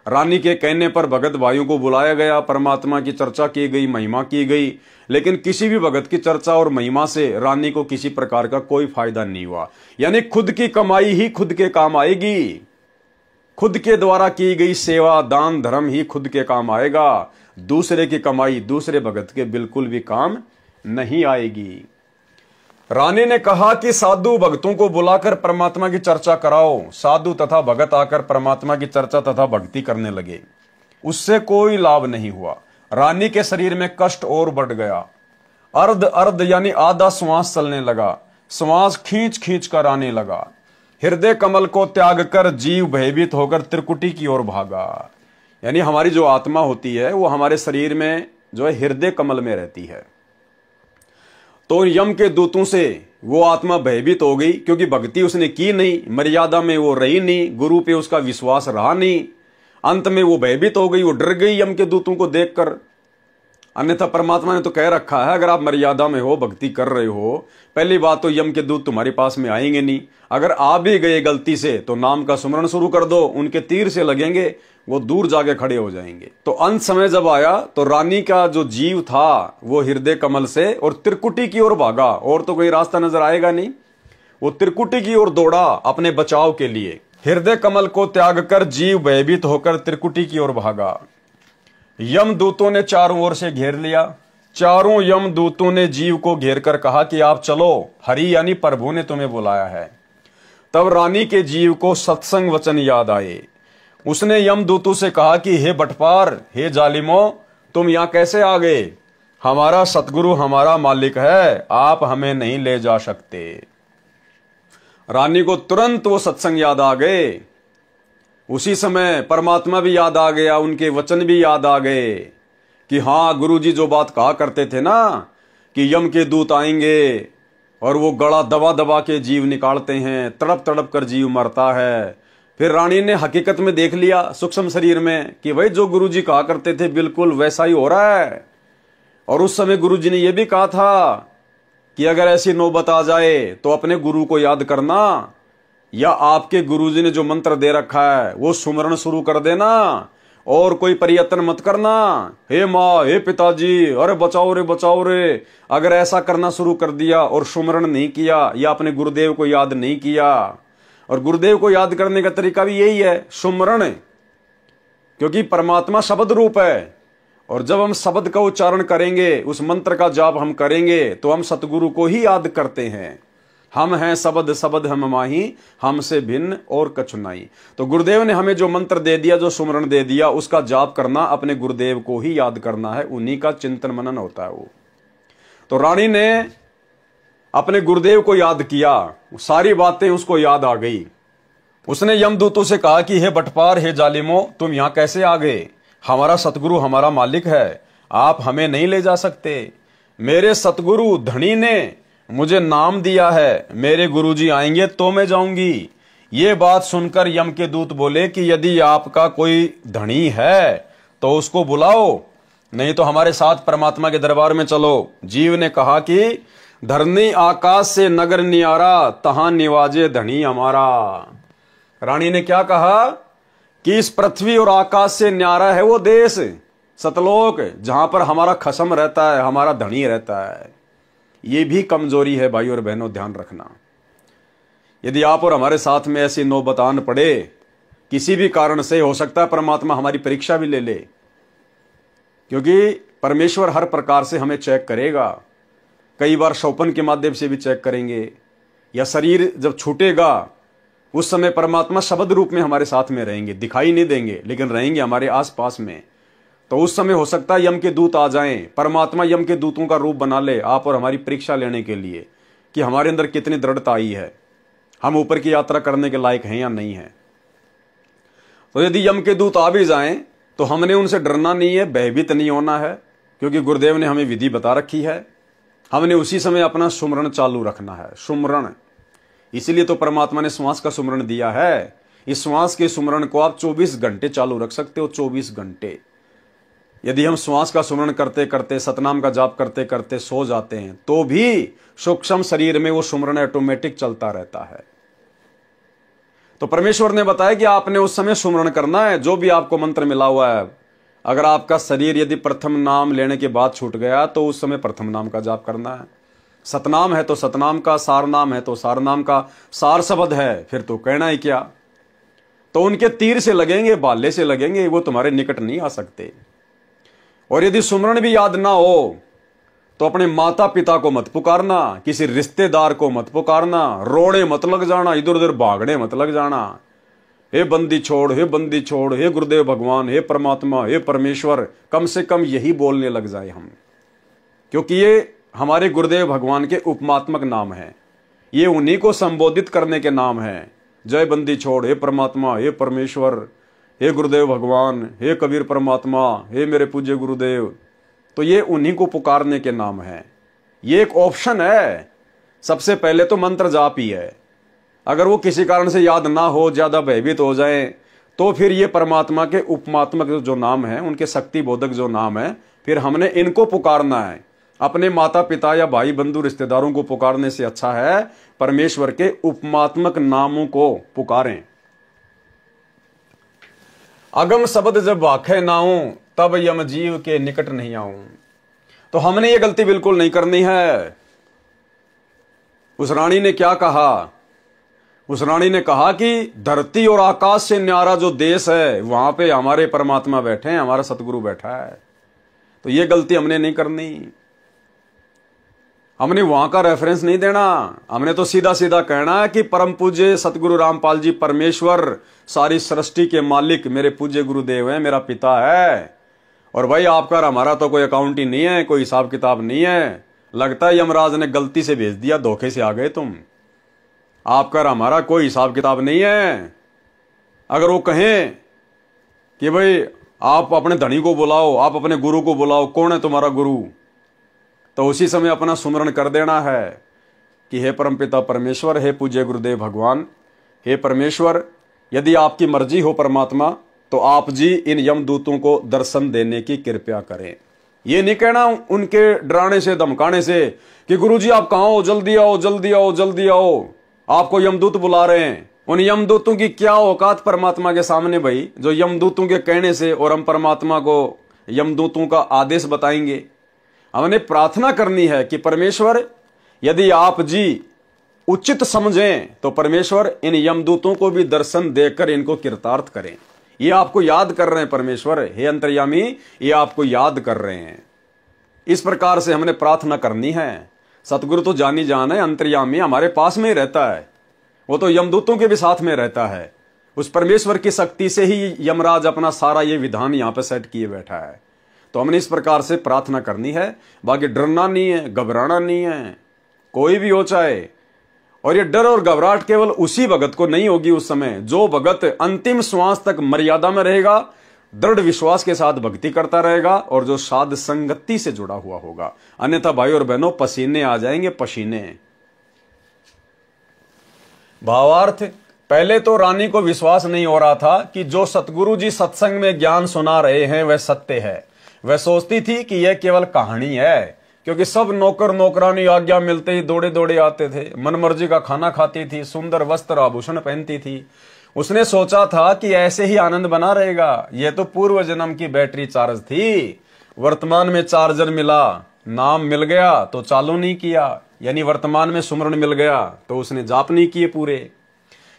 [SPEAKER 1] रानी के कहने पर भगत भाइयों को बुलाया गया, परमात्मा की चर्चा की गई, महिमा की गई, लेकिन किसी भी भगत की चर्चा और महिमा से रानी को किसी प्रकार का कोई फायदा नहीं हुआ। यानी खुद की कमाई ही खुद के काम आएगी। खुद के द्वारा की गई सेवा, दान, धर्म ही खुद के काम आएगा। दूसरे की कमाई दूसरे भगत के बिल्कुल भी काम नहीं आएगी। रानी ने कहा कि साधु भक्तों को बुलाकर परमात्मा की चर्चा कराओ। साधु तथा भगत आकर परमात्मा की चर्चा तथा भक्ति करने लगे। उससे कोई लाभ नहीं हुआ। रानी के शरीर में कष्ट और बढ़ गया। अर्ध अर्ध यानी आधा श्वास चलने लगा। श्वास खींच खींच कर आने लगा। हृदय कमल को त्याग कर जीव भयभीत होकर त्रिकुटी की ओर भागा। यानी हमारी जो आत्मा होती है वो हमारे शरीर में जो है हृदय कमल में रहती है। तो यम के दूतों से वो आत्मा भयभीत हो गई, क्योंकि भक्ति उसने की नहीं, मर्यादा में वो रही नहीं, गुरु पे उसका विश्वास रहा नहीं। अंत में वो भयभीत हो गई, वो डर गई यम के दूतों को देखकर। अन्यथा परमात्मा ने तो कह रखा है अगर आप मर्यादा में हो, भक्ति कर रहे हो, पहली बात तो यम के दूत तुम्हारे पास में आएंगे नहीं। अगर आ भी गए गलती से तो नाम का सुमरण शुरू कर दो, उनके तीर से लगेंगे, वो दूर जाके खड़े हो जाएंगे। तो अंत समय जब आया तो रानी का जो जीव था वो हृदय कमल से और त्रिकुटी की ओर भागा। और तो कोई रास्ता नजर आएगा नहीं। वो त्रिकुटी की ओर दौड़ा अपने बचाव के लिए। हृदय कमल को त्याग कर जीव भयभीत होकर त्रिकुटी की ओर भागा। यम दूतों ने चारों ओर से घेर लिया। चारों यम दूतों ने जीव को घेर कर कहा कि आप चलो, हरि यानी प्रभु ने तुम्हें बुलाया है। तब रानी के जीव को सत्संग वचन याद आए। उसने यम दूतों से कहा कि हे बटपार, हे जालिमो, तुम यहां कैसे आ गए? हमारा सतगुरु हमारा मालिक है, आप हमें नहीं ले जा सकते। रानी को तुरंत वो सत्संग याद आ गए। उसी समय परमात्मा भी याद आ गया, उनके वचन भी याद आ गए कि हाँ, गुरुजी जो बात कहा करते थे ना कि यम के दूत आएंगे और वो गला दबा दबा के जीव निकालते हैं, तड़प तड़प कर जीव मरता है। फिर रानी ने हकीकत में देख लिया सूक्ष्म शरीर में कि भाई जो गुरुजी कहा करते थे बिल्कुल वैसा ही हो रहा है। और उस समय गुरुजी ने यह भी कहा था कि अगर ऐसी नौबत आ जाए तो अपने गुरु को याद करना, या आपके गुरुजी ने जो मंत्र दे रखा है वो सुमरण शुरू कर देना और कोई प्रयत्न मत करना। हे माँ, हे पिताजी, अरे बचाओ रे बचाओ रे। अगर ऐसा करना शुरू कर दिया और सुमरण नहीं किया या अपने गुरुदेव को याद नहीं किया, और गुरुदेव को याद करने का तरीका भी यही है, सुमरण, क्योंकि परमात्मा शब्द रूप है। और जब हम शब्द का उच्चारण करेंगे, उस मंत्र का जाप हम करेंगे तो हम सतगुरु को ही याद करते हैं। हम हैं सबद सबद हम माही, हमसे भिन्न और कछु नहीं। तो गुरुदेव ने हमें जो मंत्र दे दिया, जो सुमरण दे दिया, उसका जाप करना, अपने गुरुदेव को ही याद करना है, उन्हीं का चिंतन मनन होता है वो। तो रानी ने अपने गुरुदेव को याद किया, सारी बातें उसको याद आ गई। उसने यमदूतों से कहा कि हे बटपार, हे जालिमो, तुम यहां कैसे आ गए? हमारा सतगुरु हमारा मालिक है, आप हमें नहीं ले जा सकते। मेरे सतगुरु धनी ने मुझे नाम दिया है, मेरे गुरुजी आएंगे तो मैं जाऊंगी। ये बात सुनकर यम के दूत बोले कि यदि आपका कोई धनी है तो उसको बुलाओ, नहीं तो हमारे साथ परमात्मा के दरबार में चलो। जीव ने कहा कि धरनी आकाश से नगर नियारा, तहां निवाजे धनी हमारा। रानी ने क्या कहा कि इस पृथ्वी और आकाश से न्यारा है वो देश सतलोक, जहां पर हमारा खसम रहता है, हमारा धनी रहता है। ये भी कमजोरी है भाई और बहनों, ध्यान रखना। यदि आप और हमारे साथ में ऐसी नौबत आन पड़े, किसी भी कारण से, हो सकता है परमात्मा हमारी परीक्षा भी ले ले, क्योंकि परमेश्वर हर प्रकार से हमें चेक करेगा। कई बार शोपन के माध्यम से भी चेक करेंगे, या शरीर जब छूटेगा उस समय परमात्मा शब्द रूप में हमारे साथ में रहेंगे, दिखाई नहीं देंगे लेकिन रहेंगे हमारे आसपास में। तो उस समय हो सकता है यम के दूत आ जाएं, परमात्मा यम के दूतों का रूप बना ले आप और हमारी परीक्षा लेने के लिए कि हमारे अंदर कितनी दृढ़ता आई है, हम ऊपर की यात्रा करने के लायक हैं या नहीं है। तो यदि यम के दूत आ भी जाएं तो हमने उनसे डरना नहीं है, भयभीत नहीं होना है, क्योंकि गुरुदेव ने हमें विधि बता रखी है। हमने उसी समय अपना सुमरण चालू रखना है, सुमरण। इसीलिए तो परमात्मा ने श्वास का सुमरण दिया है। इस श्वास के सुमरण को आप 24 घंटे चालू रख सकते हो, 24 घंटे। यदि हम श्वास का सुमरण करते करते, सतनाम का जाप करते करते सो जाते हैं तो भी सूक्ष्म शरीर में वो सुमरण ऑटोमेटिक चलता रहता है। तो परमेश्वर ने बताया कि आपने उस समय सुमरण करना है, जो भी आपको मंत्र मिला हुआ है। अगर आपका शरीर यदि प्रथम नाम लेने के बाद छूट गया तो उस समय प्रथम नाम का जाप करना है। सतनाम है तो सतनाम का, सार नाम है तो सार नाम का, सार शब्द है फिर तो कहना ही क्या। तो उनके तीर से लगेंगे, भाले से लगेंगे, वो तुम्हारे निकट नहीं आ सकते। और यदि सुमरण भी याद ना हो तो अपने माता पिता को मत पुकारना, किसी रिश्तेदार को मत पुकारना, रोड़े मत लग जाना, इधर उधर भागने मत लग जाना। हे बंदी छोड़, हे बंदी छोड़, हे गुरुदेव भगवान, हे परमात्मा, हे परमेश्वर, कम से कम यही बोलने लग जाए हम, क्योंकि ये हमारे गुरुदेव भगवान के उपमात्मक नाम है, ये उन्हीं को संबोधित करने के नाम है। जय बंदी छोड़, हे परमात्मा, हे परमेश्वर, हे गुरुदेव भगवान, हे कबीर परमात्मा, हे मेरे पूज्य गुरुदेव, तो ये उन्हीं को पुकारने के नाम है। ये एक ऑप्शन है। सबसे पहले तो मंत्र जाप ही है। अगर वो किसी कारण से याद ना हो, ज्यादा भयभीत हो जाए, तो फिर ये परमात्मा के उपमात्मक जो नाम है, उनके शक्ति बोधक जो नाम है, फिर हमने इनको पुकारना है। अपने माता पिता या भाई बंधु रिश्तेदारों को पुकारने से अच्छा है परमेश्वर के उपमात्मक नामों को पुकारें। अगम शब्द जब वाखे नाऊं, तब यम जीव के निकट नहीं आऊं। तो हमने ये गलती बिल्कुल नहीं करनी है। उस रानी ने क्या कहा? उस रानी ने कहा कि धरती और आकाश से न्यारा जो देश है, वहां पे हमारे परमात्मा बैठे हैं, हमारा सतगुरु बैठा है। तो ये गलती हमने नहीं करनी। हमने वहां का रेफरेंस नहीं देना। हमने तो सीधा सीधा कहना है कि परम पूज्य सतगुरु रामपाल जी परमेश्वर, सारी सृष्टि के मालिक मेरे पूज्य गुरुदेव है, मेरा पिता है। और भाई आपका और हमारा तो कोई अकाउंट ही नहीं है, कोई हिसाब किताब नहीं है। लगता है यमराज ने गलती से भेज दिया, धोखे से आ गए तुम। आपका और हमारा कोई हिसाब किताब नहीं है। अगर वो कहें कि भाई आप अपने धनी को बुलाओ, आप अपने गुरु को बुलाओ, कौन है तुम्हारा गुरु, तो उसी समय अपना सुमरण कर देना है कि हे परमपिता परमेश्वर, हे पूज्य गुरुदेव भगवान, हे परमेश्वर, यदि आपकी मर्जी हो परमात्मा, तो आप जी इन यमदूतों को दर्शन देने की कृपया करें। ये नहीं कहना उनके डराने से, धमकाने से कि गुरुजी आप कहां हो, जल्दी आओ, जल्दी आओ, जल्दी आओ, आपको यमदूत बुला रहे हैं। उन यमदूतों की क्या औकात परमात्मा के सामने भाई, जो यमदूतों के कहने से और हम परमात्मा को यमदूतों का आदेश बताएंगे। हमने प्रार्थना करनी है कि परमेश्वर यदि आप जी उचित समझें तो परमेश्वर इन यमदूतों को भी दर्शन देकर इनको कृतार्थ करें। ये आपको याद कर रहे हैं परमेश्वर, हे अंतर्यामी, ये आपको याद कर रहे हैं। इस प्रकार से हमने प्रार्थना करनी है। सतगुरु तो जानी जान है, अंतर्यामी, हमारे पास में ही रहता है। वो तो यमदूतों के भी साथ में रहता है। उस परमेश्वर की शक्ति से ही यमराज अपना सारा ये विधान यहाँ पे सेट किए बैठा है। तो हमने इस प्रकार से प्रार्थना करनी है। बाकी डरना नहीं है, घबराना नहीं है, कोई भी हो चाहे। और ये डर और घबराहट केवल उसी भगत को नहीं होगी उस समय जो भगत अंतिम श्वास तक मर्यादा में रहेगा, दृढ़ विश्वास के साथ भक्ति करता रहेगा और जो साध संगति से जुड़ा हुआ होगा। अन्यथा भाई और बहनों पसीने आ जाएंगे, पसीने। भावार्थ, पहले तो रानी को विश्वास नहीं हो रहा था कि जो सतगुरु जी सत्संग में ज्ञान सुना रहे हैं वह सत्य है। वह सोचती थी कि यह केवल कहानी है, क्योंकि सब नौकर नौकरानी आज्ञा मिलते ही दौड़े दौड़े आते थे, मनमर्जी का खाना खाती थी, सुंदर वस्त्र आभूषण पहनती थी। उसने सोचा था कि ऐसे ही आनंद बना रहेगा। यह तो पूर्व जन्म की बैटरी चार्ज थी। वर्तमान में चार्जर मिला, नाम मिल गया तो चालू नहीं किया, यानी वर्तमान में सुमरण मिल गया तो उसने जाप नहीं किए पूरे,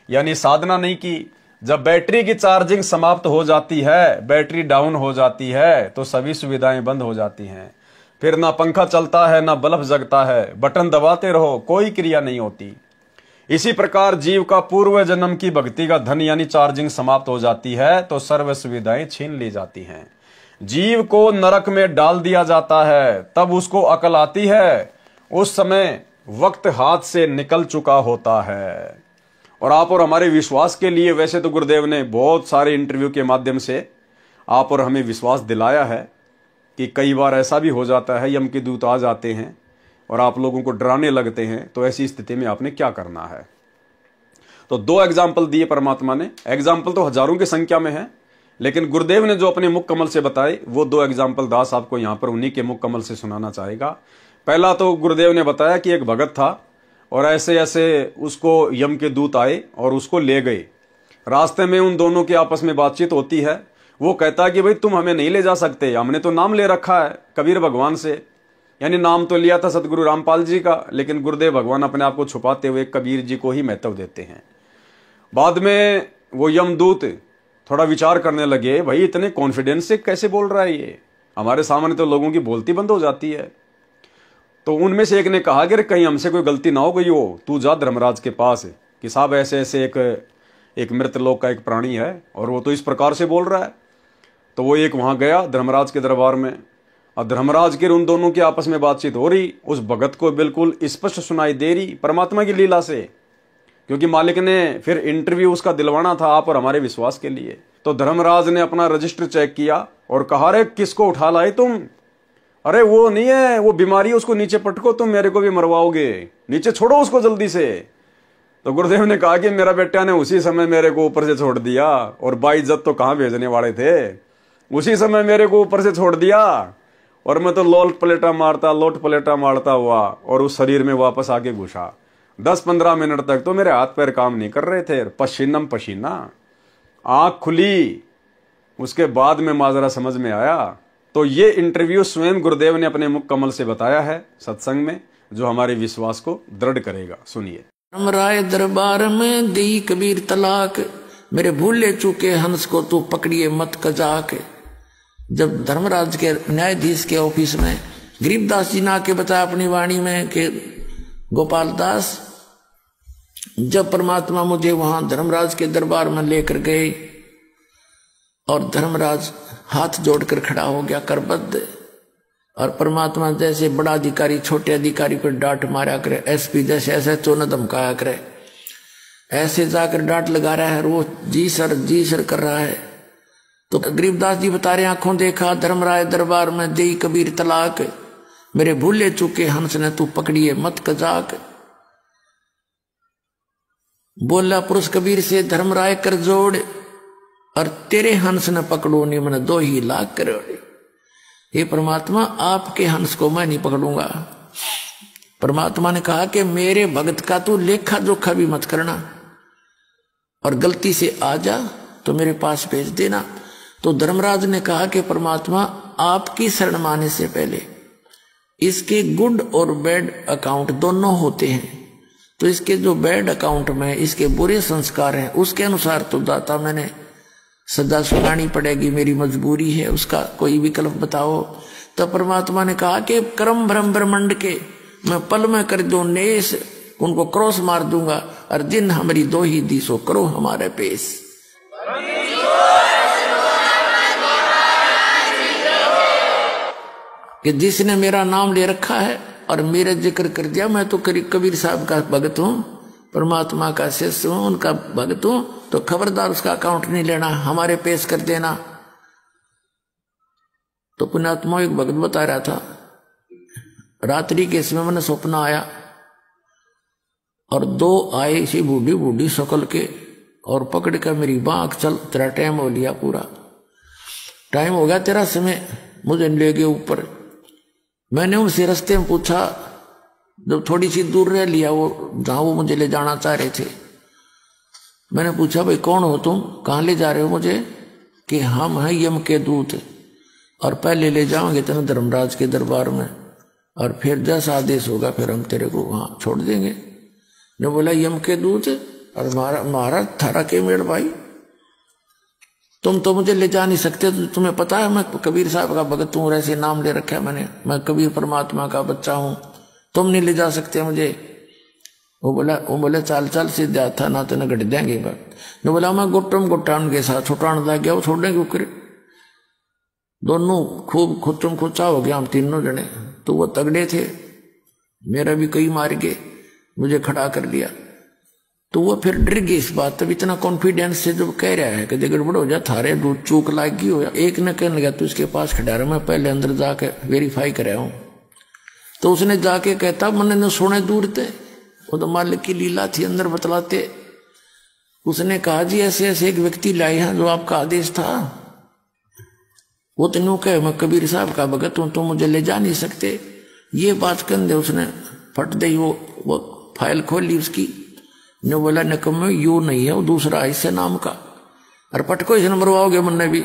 [SPEAKER 1] यानी साधना नहीं की। जब बैटरी की चार्जिंग समाप्त हो जाती है, बैटरी डाउन हो जाती है, तो सभी सुविधाएं बंद हो जाती हैं। फिर ना पंखा चलता है, ना बल्ब जगता है, बटन दबाते रहो, कोई क्रिया नहीं होती। इसी प्रकार जीव का पूर्व जन्म की भक्ति का धन यानी चार्जिंग समाप्त हो जाती है तो सर्व सुविधाएं छीन ली जाती हैं। जीव को नरक में डाल दिया जाता है, तब उसको अकल आती है। उस समय वक्त हाथ से निकल चुका होता है। और आप और हमारे विश्वास के लिए वैसे तो गुरुदेव ने बहुत सारे इंटरव्यू के माध्यम से आप और हमें विश्वास दिलाया है कि कई बार ऐसा भी हो जाता है, यम के दूत आ जाते हैं और आप लोगों को डराने लगते हैं, तो ऐसी स्थिति में आपने क्या करना है। तो 2 एग्जाम्पल दिए परमात्मा ने। एग्जाम्पल तो हजारों की संख्या में है, लेकिन गुरुदेव ने जो अपने मुख कमल से बताए वो 2 एग्जाम्पल दास आपको यहां पर उन्हीं के मुख कमल से सुनाना चाहेगा। पहला तो गुरुदेव ने बताया कि एक भगत था और ऐसे ऐसे उसको यम के दूत आए और उसको ले गए। रास्ते में उन दोनों की आपस में बातचीत होती है। वो कहता है कि भाई तुम हमें नहीं ले जा सकते, हमने तो नाम ले रखा है कबीर भगवान से, यानी नाम तो लिया था सतगुरु रामपाल जी का, लेकिन गुरुदेव भगवान अपने आप को छुपाते हुए कबीर जी को ही महत्व देते हैं। बाद में वो यमदूत थोड़ा विचार करने लगे, भाई इतने कॉन्फिडेंस से कैसे बोल रहा है ये, हमारे सामने तो लोगों की बोलती बंद हो जाती है। तो उनमें से एक ने कहा कि कहीं हमसे कोई गलती ना हो गई हो, तू जा धर्मराज के पास कि साहब ऐसे ऐसे एक मृत लोक का एक प्राणी है और वो तो इस प्रकार से बोल रहा है। तो वो एक वहां गया धर्मराज के दरबार में, और धर्मराज के उन दोनों की आपस में बातचीत हो रही। उस भगत को बिल्कुल स्पष्ट सुनाई दे रही परमात्मा की लीला से, क्योंकि मालिक ने फिर इंटरव्यू उसका दिलवाना था आप और हमारे विश्वास के लिए। तो धर्मराज ने अपना रजिस्टर चेक किया और कहा, अरे किसको उठा लाए तुम, अरे वो नहीं है, वो बीमारी है, उसको नीचे पटको, तुम मेरे को भी मरवाओगे, नीचे छोड़ो उसको जल्दी से। तो गुरुदेव ने कहा कि मेरा बेटा ने उसी समय मेरे को ऊपर से छोड़ दिया, और बाइज्जत तो कहाँ भेजने वाले थे, उसी समय मेरे को ऊपर से छोड़ दिया और मैं तो लोट पलेटा मारता हुआ और उस शरीर में वापस आके घुसा। 10-15 मिनट तक तो मेरे हाथ पैर काम नहीं कर रहे थे, पसीनम पसीना, आंख खुली, उसके बाद में माजरा समझ में आया। तो ये इंटरव्यू स्वयं गुरुदेव ने अपने मुख कमल से बताया है सत्संग में, जो हमारे विश्वास को दृढ़ करेगा। सुनिए।
[SPEAKER 2] राय दरबार में दी कबीर तलाक, मेरे भूले चूके हंस को तू पकड़िए मत कजाक। जब धर्मराज के न्यायाधीश के ऑफिस में गरीबदास जी ने आके बताया अपनी वाणी में कि गोपाल दास, जब परमात्मा मुझे वहां धर्मराज के दरबार में लेकर गए और धर्मराज हाथ जोड़कर खड़ा हो गया करबद्ध, और परमात्मा जैसे बड़ा अधिकारी छोटे अधिकारी पर डांट मारा करे, एसपी जैसे ऐसे चोन धमकाया करे, ऐसे जाकर डांट लगा रहा है, वो जी सर कर रहा है। तो गरीबदास जी बता रहे, आंखों देखा धर्मराय दरबार में देई कबीर तलाक, मेरे भूले चूके हंस ने तू पकड़िए मत कजाक। बोला पुरुष कबीर से धर्मराय कर जोड़, और तेरे हंस न पकड़ो नहीं मन 2 ही लाख करोड़। हे परमात्मा, आपके हंस को मैं नहीं पकड़ूंगा। परमात्मा ने कहा कि मेरे भगत का तू लेखा जोखा भी मत करना, और गलती से आ जा तो मेरे पास भेज देना। तो धर्मराज ने कहा कि परमात्मा, आपकी शरण माने से पहले इसके गुड और बैड अकाउंट दोनों होते हैं, तो इसके जो बैड अकाउंट में इसके बुरे संस्कार हैं उसके अनुसार तो दाता मैंने सजा सुनानी पड़ेगी, मेरी मजबूरी है, उसका कोई विकल्प बताओ। तब परमात्मा ने कहा कि कर्म भ्रम ब्रह्मांड के मैं पल में कर दूं नेस, उनको क्रॉस मार दूंगा, और जिन हमारी दो ही दिसो करो हमारे पेश। कि जिसने मेरा नाम ले रखा है और मेरा जिक्र कर दिया, मैं तो कबीर साहब का भगत हूं, परमात्मा का शिष्य हूं, उनका भगत हूं, तो खबरदार उसका अकाउंट नहीं लेना, हमारे पेश कर देना। तो पुण्यात्मा एक भगत बता रहा था, रात्रि के समय मैंने सपना आया और दो आए इसी बूढ़ी बूढ़ी शक्ल के और पकड़ कर मेरी बांह, चल तेरा टाइम हो लिया, पूरा टाइम हो गया तेरा समय, मुझे ले गए ऊपर। मैंने उनसे रास्ते में पूछा, जब थोड़ी सी दूर रह लिया वो जहां वो मुझे ले जाना चाह रहे थे, मैंने पूछा भाई कौन हो तुम, कहाँ ले जा रहे हो मुझे? कि हम हैं यम के दूत और पहले ले जाओगे तेरे धर्मराज के दरबार में, और फिर जैसा आदेश होगा फिर हम तेरे को वहां छोड़ देंगे। ने बोला यम के दूत और महाराज थारा के मेड़ भाई, तुम तो मुझे ले जा नहीं सकते, तो तुम्हें पता है मैं कबीर साहब का भगत हूं, ऐसे नाम ले रखा है मैंने, मैं कबीर परमात्मा का बच्चा हूं, तुम नहीं ले जा सकते मुझे। वो बोला चाल चाल सीधा था ना, तो न घट देंगे बात। ने बोला मैं गुट्टान के साथ छुटान लग गया, वो छोड़ने के दोनों खूब खुचम खुचा हो गया हम तीनों जने। तो वो तगड़े थे, मेरा भी कई मार गए, मुझे खड़ा कर लिया। तो वो फिर डर गई इस बात, तब इतना कॉन्फिडेंस से जो कह रहा है कि गड़बड़ हो जा, थारे दूध चूक लागी हो। एक ने कहने लगा तू इसके पास खड़ा रहा, मैं पहले अंदर जाके वेरीफाई कराया हूं। तो उसने जाके कहता मैंने न सोने दूर थे, वो तो मालिक की लीला थी, अंदर बतलाते। उसने कहा जी ऐसे ऐसे एक व्यक्ति लाए हैं जो आपका आदेश था। वो तो नो कहे मैं कबीर साहब का भगत हूं, तो मुझे ले जा नहीं सकते। ये बात कर दे, उसने फट दे वो फाइल खोल ली उसकी। ने बोला निकम्मे यू नहीं है, वो दूसरा है इससे नाम का, और पटको इसे मरवाओगे मुन्ने भी।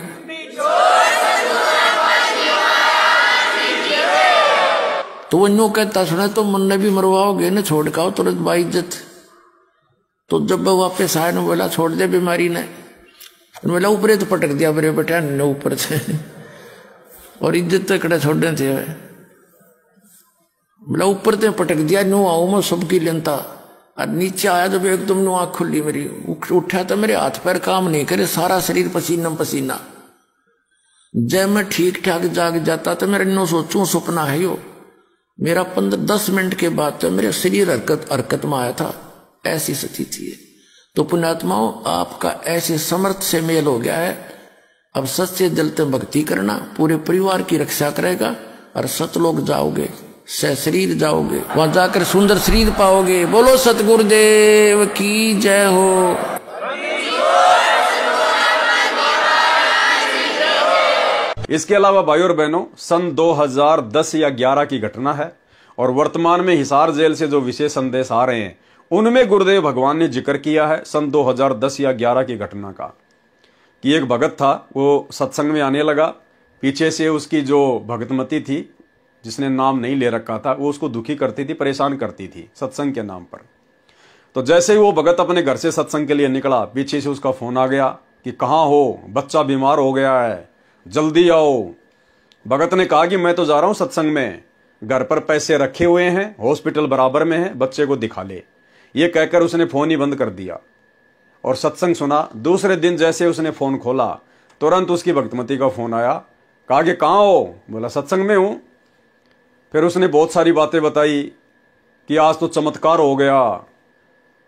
[SPEAKER 2] तो वो यूं कहता सुना तो मुन्ने भी मरवाओगे न, छोड़ का तुरंत बाइज्जत। तो जब वो वापस आए ने बोला छोड़ दे बीमारी ने, बोला ऊपर तो पटक दिया बरे बेटा ने ऊपर से, और इज्जत तो कड़े छोड़ने थे। बोला ऊपर तो पटक दिया, नो आओ मैं सबकी लेनता, और नीचे आया जब एकदम नो आँख खुली मेरी, उठा तो मेरे हाथ पैर काम नहीं करे, सारा शरीर पसीना पसीना। जब मैं ठीक ठाक जाग जाता तो मेरे नो सोचूं सपना है यो, मेरा 15-10 मिनट के बाद तो मेरे शरीर हरकत में आया था, ऐसी स्थिति थी। तो पुण्यात्माओं आपका ऐसे समर्थ से मेल हो गया है, अब सच्चे दिल से भक्ति करना, पूरे परिवार की रक्षा करेगा, और सतलोक जाओगे, शरीर जाओगे, वहां जाकर सुंदर शरीर पाओगे। बोलो सतगुरुदेव की जय हो।
[SPEAKER 1] इसके अलावा भाइयों और बहनों, सन 2010 या 11 की घटना है, और वर्तमान में हिसार जेल से जो विशेष संदेश आ रहे हैं उनमें गुरुदेव भगवान ने जिक्र किया है सन 2010 या 11 की घटना का, कि एक भगत था, वो सत्संग में आने लगा, पीछे से उसकी जो भगतमती थी जिसने नाम नहीं ले रखा था, वो उसको दुखी करती थी, परेशान करती थी सत्संग के नाम पर। तो जैसे ही वो भगत अपने घर से सत्संग के लिए निकला, पीछे से उसका फोन आ गया कि कहाँ हो, बच्चा बीमार हो गया है, जल्दी आओ। भगत ने कहा कि मैं तो जा रहा हूं सत्संग में, घर पर पैसे रखे हुए हैं, हॉस्पिटल बराबर में है, बच्चे को दिखा ले। ये कहकर उसने फोन ही बंद कर दिया और सत्संग सुना। दूसरे दिन जैसे उसने फोन खोला, तुरंत उसकी भक्तमती का फोन आया, कहा कि कहाँ हो? बोला सत्संग में हूं। फिर उसने बहुत सारी बातें बताई कि आज तो चमत्कार हो गया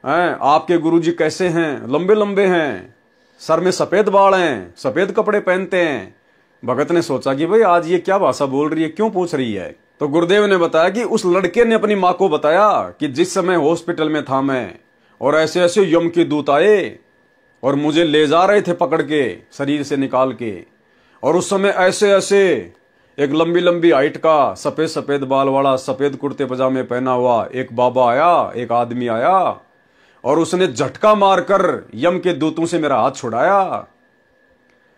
[SPEAKER 1] है, आपके गुरुजी कैसे हैं, लंबे लंबे हैं, सर में सफेद बाल हैं, सफेद कपड़े पहनते हैं। भगत ने सोचा कि भाई आज ये क्या भाषा बोल रही है, क्यों पूछ रही है। तो गुरुदेव ने बताया कि उस लड़के ने अपनी माँ को बताया कि जिस समय हॉस्पिटल में था मैं, और ऐसे ऐसे यम के दूत आए और मुझे ले जा रहे थे पकड़ के शरीर से निकाल के, और उस समय ऐसे ऐसे एक लंबी लंबी हाइट का सफेद सफेद बाल वाला सफेद कुर्ते पजामे पहना हुआ एक बाबा आया, एक आदमी आया, और उसने झटका मारकर यम के दूतों से मेरा हाथ छुड़ाया।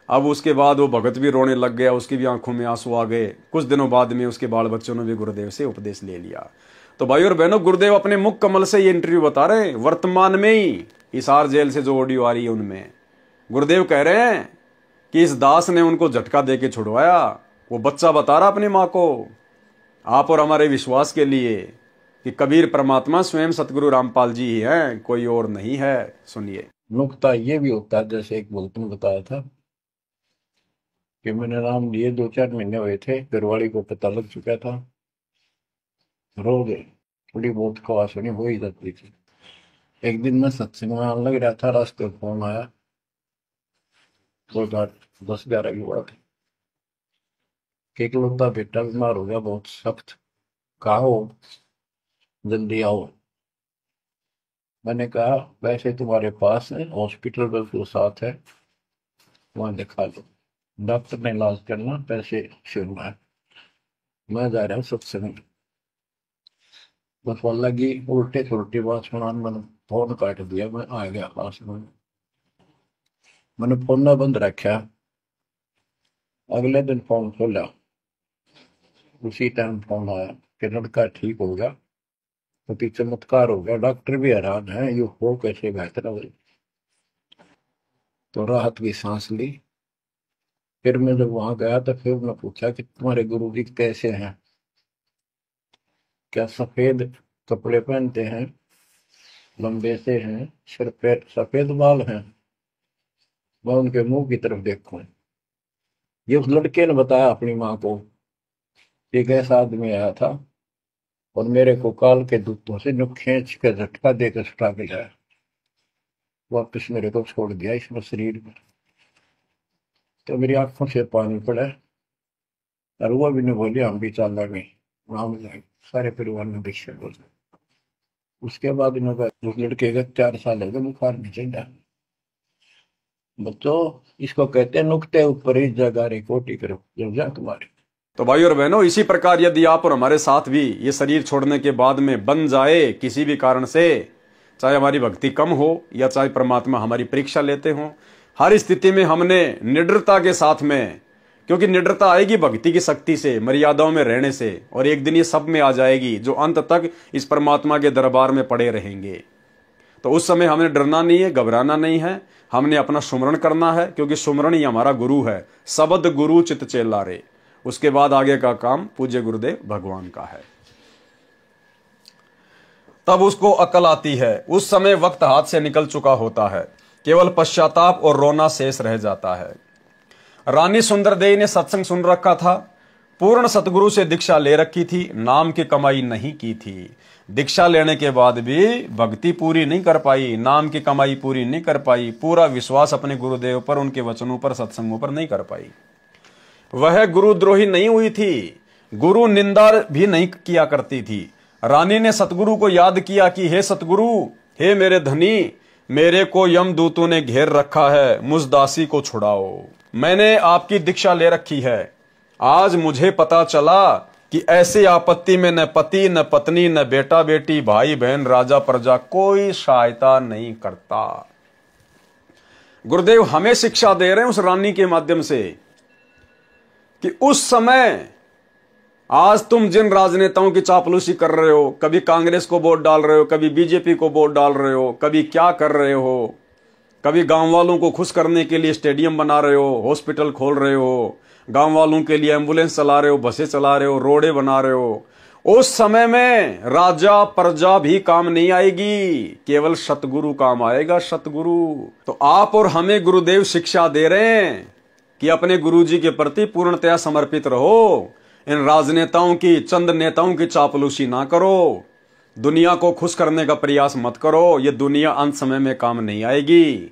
[SPEAKER 1] अब उसके बाद वो भगत भी रोने लग गया, उसकी भी आंखों में आंसू आ गए। कुछ दिनों बाद में उसके बाल बच्चों ने भी गुरुदेव से उपदेश ले लिया। तो भाई और बहनों, गुरुदेव अपने मुख कमल से ये इंटरव्यू बता रहे हैं, वर्तमान में ही हिसार जेल से जो ऑडियो आ रही है उनमें गुरुदेव कह रहे हैं कि इस दास ने उनको झटका दे के छुड़वाया। वो बच्चा बता रहा अपनी माँ को, आप और हमारे विश्वास के लिए कि कबीर परमात्मा स्वयं सतगुरु रामपाल जी ही हैं, कोई और नहीं है। सुनिए।
[SPEAKER 3] नुकता ये भी होता है, जैसे एक भक्त ने बताया था कि मैंने नाम लिए 2-4 महीने हुए थे, घरवाली को पता लग चुका था, रोज थोड़ी बहुत खवा सुनी हो ही जाती थी। एक दिन मैं सत्संग में आने लग रहा था, रास्ते में फोन आया, 10-11 की बात है, कि इकलौता बेटा बीमार हो गया बहुत सख्त, कहा हो, जल्दी आओ। मैंने कहा वैसे तुम्हारे पास है, हॉस्पिटल बिल्कुल साथ है, वहां दिखा लो, डॉक्टर ने इलाज करना, पैसे शुरू है, मैं जा रहा हूँ सत्संग। बस वो लगी उल्टे सुलटी बात सुनाने, मैंने फोन काट दिया, मैं आ गया पास में, मैंने फोन ना बंद रखा। अगले दिन फोन खोला, उसी टाइम फोन आया कि लड़का ठीक हो गया, तो पीछे चमत्कार हो गया, डॉक्टर भी हैरान है, ये हो कैसे बेहतर हो। तो राहत की सांस ली। फिर मैं जब वहां गया तो फिर मैं पूछा कि तुम्हारे गुरु जी कैसे हैं, क्या सफेद कपड़े पहनते हैं, लंबे से हैं, सिर पे सफेद बाल हैं। मैं उनके मुंह की तरफ देखूं, ये उस लड़के ने बताया अपनी माँ को, एक ऐसा आदमी आया था और मेरे को काल के दूतों से नुक खींच के झटका देकर सुटा के लाया, वापस मेरे को छोड़ दिया इसमें शरीर में। तो मेरी आंखों से पानी पड़ा, और वो भी नहीं बोली हम भी चल गए वहां में, सारे परिवार में दीक्षा बोल। उसके बाद उस लड़के का 4 साल हो गए, बुखार नहीं चढ़ा। बच्चों, इसको कहते हैं नुकते ऊपर ही जगह रे कोटी करो जब जा तुम्हारे।
[SPEAKER 1] तो भाई और बहनों, इसी प्रकार यदि आप और हमारे साथ भी ये शरीर छोड़ने के बाद में बन जाए किसी भी कारण से, चाहे हमारी भक्ति कम हो या चाहे परमात्मा हमारी परीक्षा लेते हो, हर स्थिति में हमने निडरता के साथ में, क्योंकि निडरता आएगी भक्ति की शक्ति से, मर्यादाओं में रहने से, और एक दिन ये सब में आ जाएगी जो अंत तक इस परमात्मा के दरबार में पड़े रहेंगे। तो उस समय हमें डरना नहीं है, घबराना नहीं है, हमने अपना सुमरण करना है, क्योंकि सुमरण ही हमारा गुरु है। शब्द गुरु चित चेला रे। उसके बाद आगे का काम पूज्य गुरुदेव भगवान का है। तब उसको अकल आती है। उस समय वक्त हाथ से निकल चुका होता है, केवल पश्चाताप और रोना शेष रह जाता है। रानी सुंदरदेवी ने सत्संग सुन रखा था, पूर्ण सतगुरु से दीक्षा ले रखी थी, नाम की कमाई नहीं की थी। दीक्षा लेने के बाद भी भक्ति पूरी नहीं कर पाई, नाम की कमाई पूरी नहीं कर पाई, पूरा विश्वास अपने गुरुदेव पर, उनके वचनों पर, सत्संगों पर नहीं कर पाई। वह गुरुद्रोही नहीं हुई थी, गुरु निंदा भी नहीं किया करती थी। रानी ने सतगुरु को याद किया कि हे सतगुरु, हे मेरे धनी, मेरे को यमदूतों ने घेर रखा है, मुझ दासी को छुड़ाओ। मैंने आपकी दीक्षा ले रखी है, आज मुझे पता चला कि ऐसी आपत्ति में न पति न पत्नी न बेटा बेटी भाई बहन राजा प्रजा कोई सहायता नहीं करता। गुरुदेव हमें शिक्षा दे रहे हैं उस रानी के माध्यम से कि उस समय, आज तुम जिन राजनेताओं की चापलूसी कर रहे हो, कभी कांग्रेस को वोट डाल रहे हो, कभी बीजेपी को वोट डाल रहे हो, कभी क्या कर रहे हो, कभी गांव वालों को खुश करने के लिए स्टेडियम बना रहे हो, हॉस्पिटल खोल रहे हो, गांव वालों के लिए एम्बुलेंस चला रहे हो, बसें चला रहे हो, रोडे बना रहे हो। उस समय में राजा प्रजा भी काम नहीं आएगी, केवल सतगुरु काम आएगा, सतगुरु। तो आप और हमें गुरुदेव शिक्षा दे रहे हैं कि अपने गुरुजी के प्रति पूर्णतया समर्पित रहो, इन राजनेताओं की, चंद नेताओं की चापलूसी ना करो, दुनिया को खुश करने का प्रयास मत करो, ये दुनिया अंत समय में काम नहीं आएगी,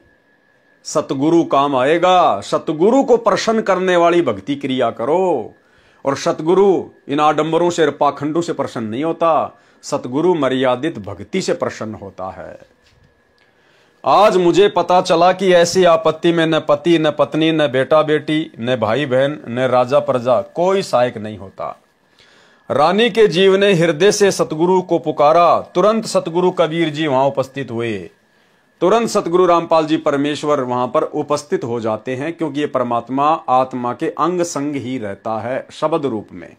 [SPEAKER 1] सतगुरु काम आएगा। सतगुरु को प्रसन्न करने वाली भक्ति क्रिया करो, और सतगुरु इन आडंबरों से, पाखंडों से प्रसन्न नहीं होता, सतगुरु मर्यादित भक्ति से प्रसन्न होता है। आज मुझे पता चला कि ऐसी आपत्ति में न पति न पत्नी न बेटा बेटी न भाई बहन न राजा प्रजा कोई सहायक नहीं होता। रानी के जीव ने हृदय से सतगुरु को पुकारा, तुरंत सतगुरु कबीर जी वहां उपस्थित हुए, तुरंत सतगुरु रामपाल जी परमेश्वर वहां पर उपस्थित हो जाते हैं, क्योंकि ये परमात्मा आत्मा के अंग संग ही रहता है शब्द रूप में।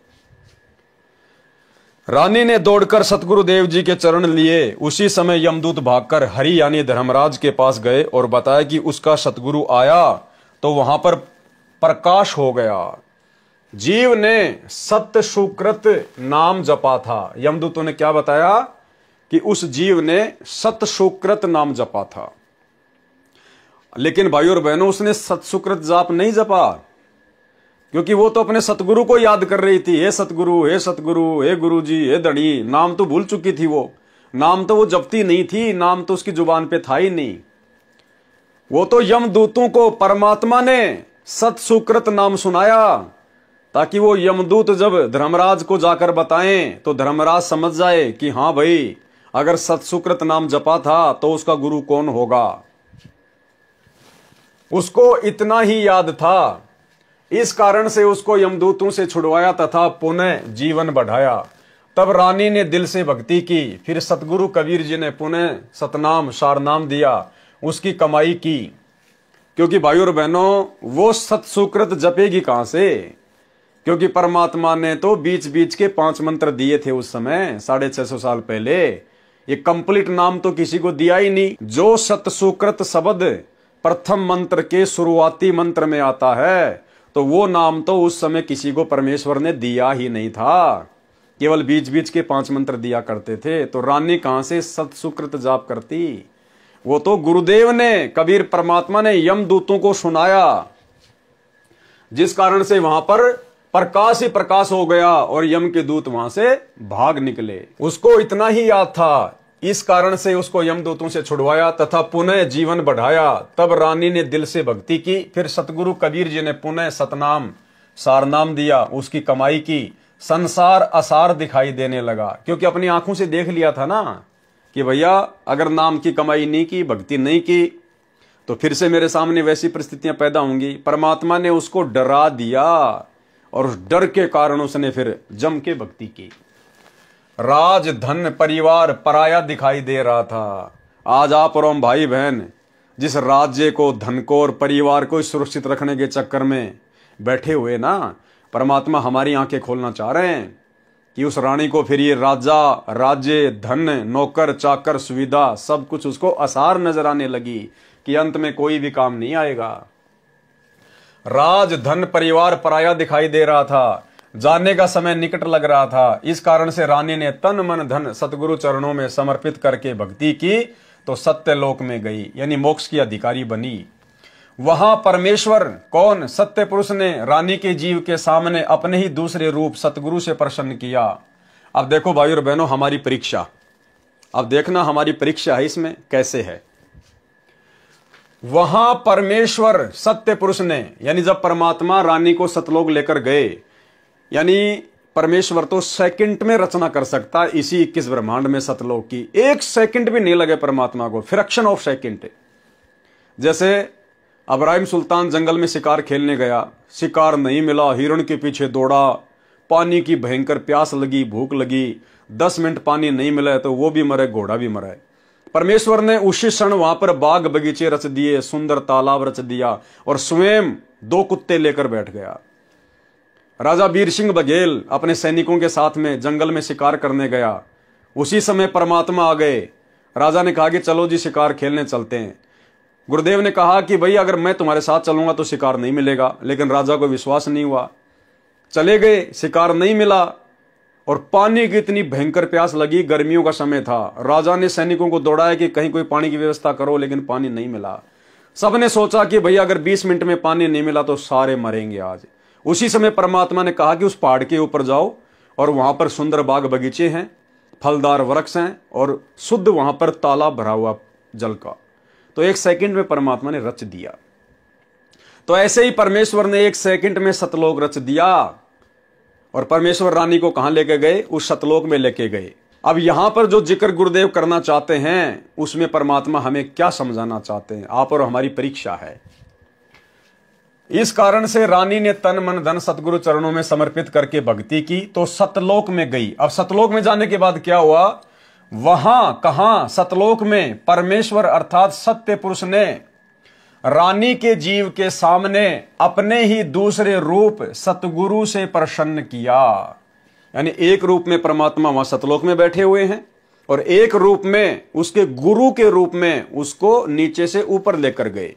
[SPEAKER 1] रानी ने दौड़कर सतगुरुदेव जी के चरण लिए। उसी समय यमदूत भागकर हरि यानी धर्मराज के पास गए और बताया कि उसका सतगुरु आया, तो वहां पर प्रकाश हो गया। जीव ने सत्य सुकृत नाम जपा था। यमदूतों ने क्या बताया कि उस जीव ने सत्य सुकृत नाम जपा था। लेकिन भाई और बहनों, उसने सत्य सुकृत जाप नहीं जपा, क्योंकि वो तो अपने सतगुरु को याद कर रही थी। हे सतगुरु, हे सतगुरु, हे गुरुजी, हे धनी। नाम तो भूल चुकी थी वो, नाम तो वो जपती नहीं थी, नाम तो उसकी जुबान पे था ही नहीं। वो तो यमदूतों को परमात्मा ने सत सुकृत नाम सुनाया, ताकि वो यमदूत जब धर्मराज को जाकर बताएं तो धर्मराज समझ जाए कि हां भाई, अगर सत सुकृत नाम जपा था तो उसका गुरु कौन होगा। उसको इतना ही याद था, इस कारण से उसको यमदूतों से छुड़वाया तथा पुनः जीवन बढ़ाया। तब रानी ने दिल से भक्ति की, फिर सतगुरु कबीर जी ने पुनः सतनाम सारनाम दिया, उसकी कमाई की। क्योंकि भाई और बहनों, वो सत सुकृत जपेगी कहां से, क्योंकि परमात्मा ने तो बीच बीच के 5 मंत्र दिए थे उस समय 650 साल पहले। ये कंप्लीट नाम तो किसी को दिया ही नहीं। जो सत सुकृत शब्द प्रथम मंत्र के शुरुआती मंत्र में आता है, तो वो नाम तो उस समय किसी को परमेश्वर ने दिया ही नहीं था, केवल बीच बीच के 5 मंत्र दिया करते थे। तो रानी कहां से सत सुकृत जाप करती। वो तो गुरुदेव ने, कबीर परमात्मा ने यमदूतों को सुनाया, जिस कारण से वहां पर प्रकाश ही प्रकाश हो गया और यम के दूत वहां से भाग निकले। उसको इतना ही याद था, इस कारण से उसको यमदूतों से छुड़वाया तथा पुनः जीवन बढ़ाया। तब रानी ने दिल से भक्ति की, फिर सतगुरु कबीर जी ने पुनः सतनाम सारनाम दिया, उसकी कमाई की। संसार असार दिखाई देने लगा, क्योंकि अपनी आंखों से देख लिया था ना कि भैया, अगर नाम की कमाई नहीं की, भक्ति नहीं की, तो फिर से मेरे सामने वैसी परिस्थितियां पैदा होंगी। परमात्मा ने उसको डरा दिया और उस डर के कारण उसने फिर जम के भक्ति की। राज धन परिवार पराया दिखाई दे रहा था। आज आप और हम भाई बहन जिस राज्य को, धन को और परिवार को सुरक्षित रखने के चक्कर में बैठे हुए ना, परमात्मा हमारी आंखें खोलना चाह रहे हैं कि उस रानी को फिर ये राजा, राज्य, धन, नौकर चाकर, सुविधा, सब कुछ उसको आसार नजर आने लगी कि अंत में कोई भी काम नहीं आएगा। राज धन परिवार पराया दिखाई दे रहा था, जाने का समय निकट लग रहा था। इस कारण से रानी ने तन मन धन सतगुरु चरणों में समर्पित करके भक्ति की, तो सत्य लोक में गई, यानी मोक्ष की अधिकारी बनी। वहां परमेश्वर कौन, सत्य पुरुष ने रानी के जीव के सामने अपने ही दूसरे रूप सतगुरु से प्रसन्न किया। अब देखो भाई और बहनों, हमारी परीक्षा, अब देखना हमारी परीक्षा है इसमें कैसे है। वहां परमेश्वर सत्य पुरुष ने, यानी जब परमात्मा रानी को सतलोक लेकर गए, यानी परमेश्वर तो सेकंड में रचना कर सकता इसी 21 ब्रह्मांड में सतलोक की। 1 सेकंड भी नहीं लगे परमात्मा को, फ्रैक्शन ऑफ सेकंड। जैसे इब्राहिम सुल्तान जंगल में शिकार खेलने गया, शिकार नहीं मिला, हिरण के पीछे दौड़ा, पानी की भयंकर प्यास लगी, भूख लगी, 10 मिनट पानी नहीं मिला तो वो भी मरे, घोड़ा भी मरा। परमेश्वर ने उसी क्षण वहां पर बाग बगीचे रच दिए, सुंदर तालाब रच दिया और स्वयं 2 कुत्ते लेकर बैठ गया। राजा वीर सिंह बघेल अपने सैनिकों के साथ में जंगल में शिकार करने गया, उसी समय परमात्मा आ गए। राजा ने कहा कि चलो जी शिकार खेलने चलते हैं। गुरुदेव ने कहा कि भाई अगर मैं तुम्हारे साथ चलूंगा तो शिकार नहीं मिलेगा, लेकिन राजा को विश्वास नहीं हुआ। चले गए, शिकार नहीं मिला और पानी की इतनी भयंकर प्यास लगी, गर्मियों का समय था। राजा ने सैनिकों को दौड़ाया कि कहीं कोई पानी की व्यवस्था करो, लेकिन पानी नहीं मिला। सबने सोचा कि भैया अगर 20 मिनट में पानी नहीं मिला तो सारे मरेंगे आज। उसी समय परमात्मा ने कहा कि उस पहाड़ के ऊपर जाओ और वहां पर सुंदर बाग बगीचे हैं, फलदार वृक्ष हैं और शुद्ध वहां पर तालाब भरा हुआ जल का। तो 1 सेकंड में परमात्मा ने रच दिया। तो ऐसे ही परमेश्वर ने 1 सेकंड में सतलोक रच दिया और परमेश्वर रानी को कहां लेके गए, उस सतलोक में लेके गए। अब यहां पर जो जिक्र गुरुदेव करना चाहते हैं, उसमें परमात्मा हमें क्या समझाना चाहते हैं, आप और हमारी परीक्षा है। इस कारण से रानी ने तन मन धन सतगुरु चरणों में समर्पित करके भक्ति की, तो सतलोक में गई। अब सतलोक में जाने के बाद क्या हुआ, वहां कहां, सतलोक में परमेश्वर अर्थात सत्य पुरुष ने रानी के जीव के सामने अपने ही दूसरे रूप सतगुरु से प्रसन्न किया। यानी एक रूप में परमात्मा वहां सतलोक में बैठे हुए हैं और एक रूप में उसके गुरु के रूप में उसको नीचे से ऊपर लेकर गए।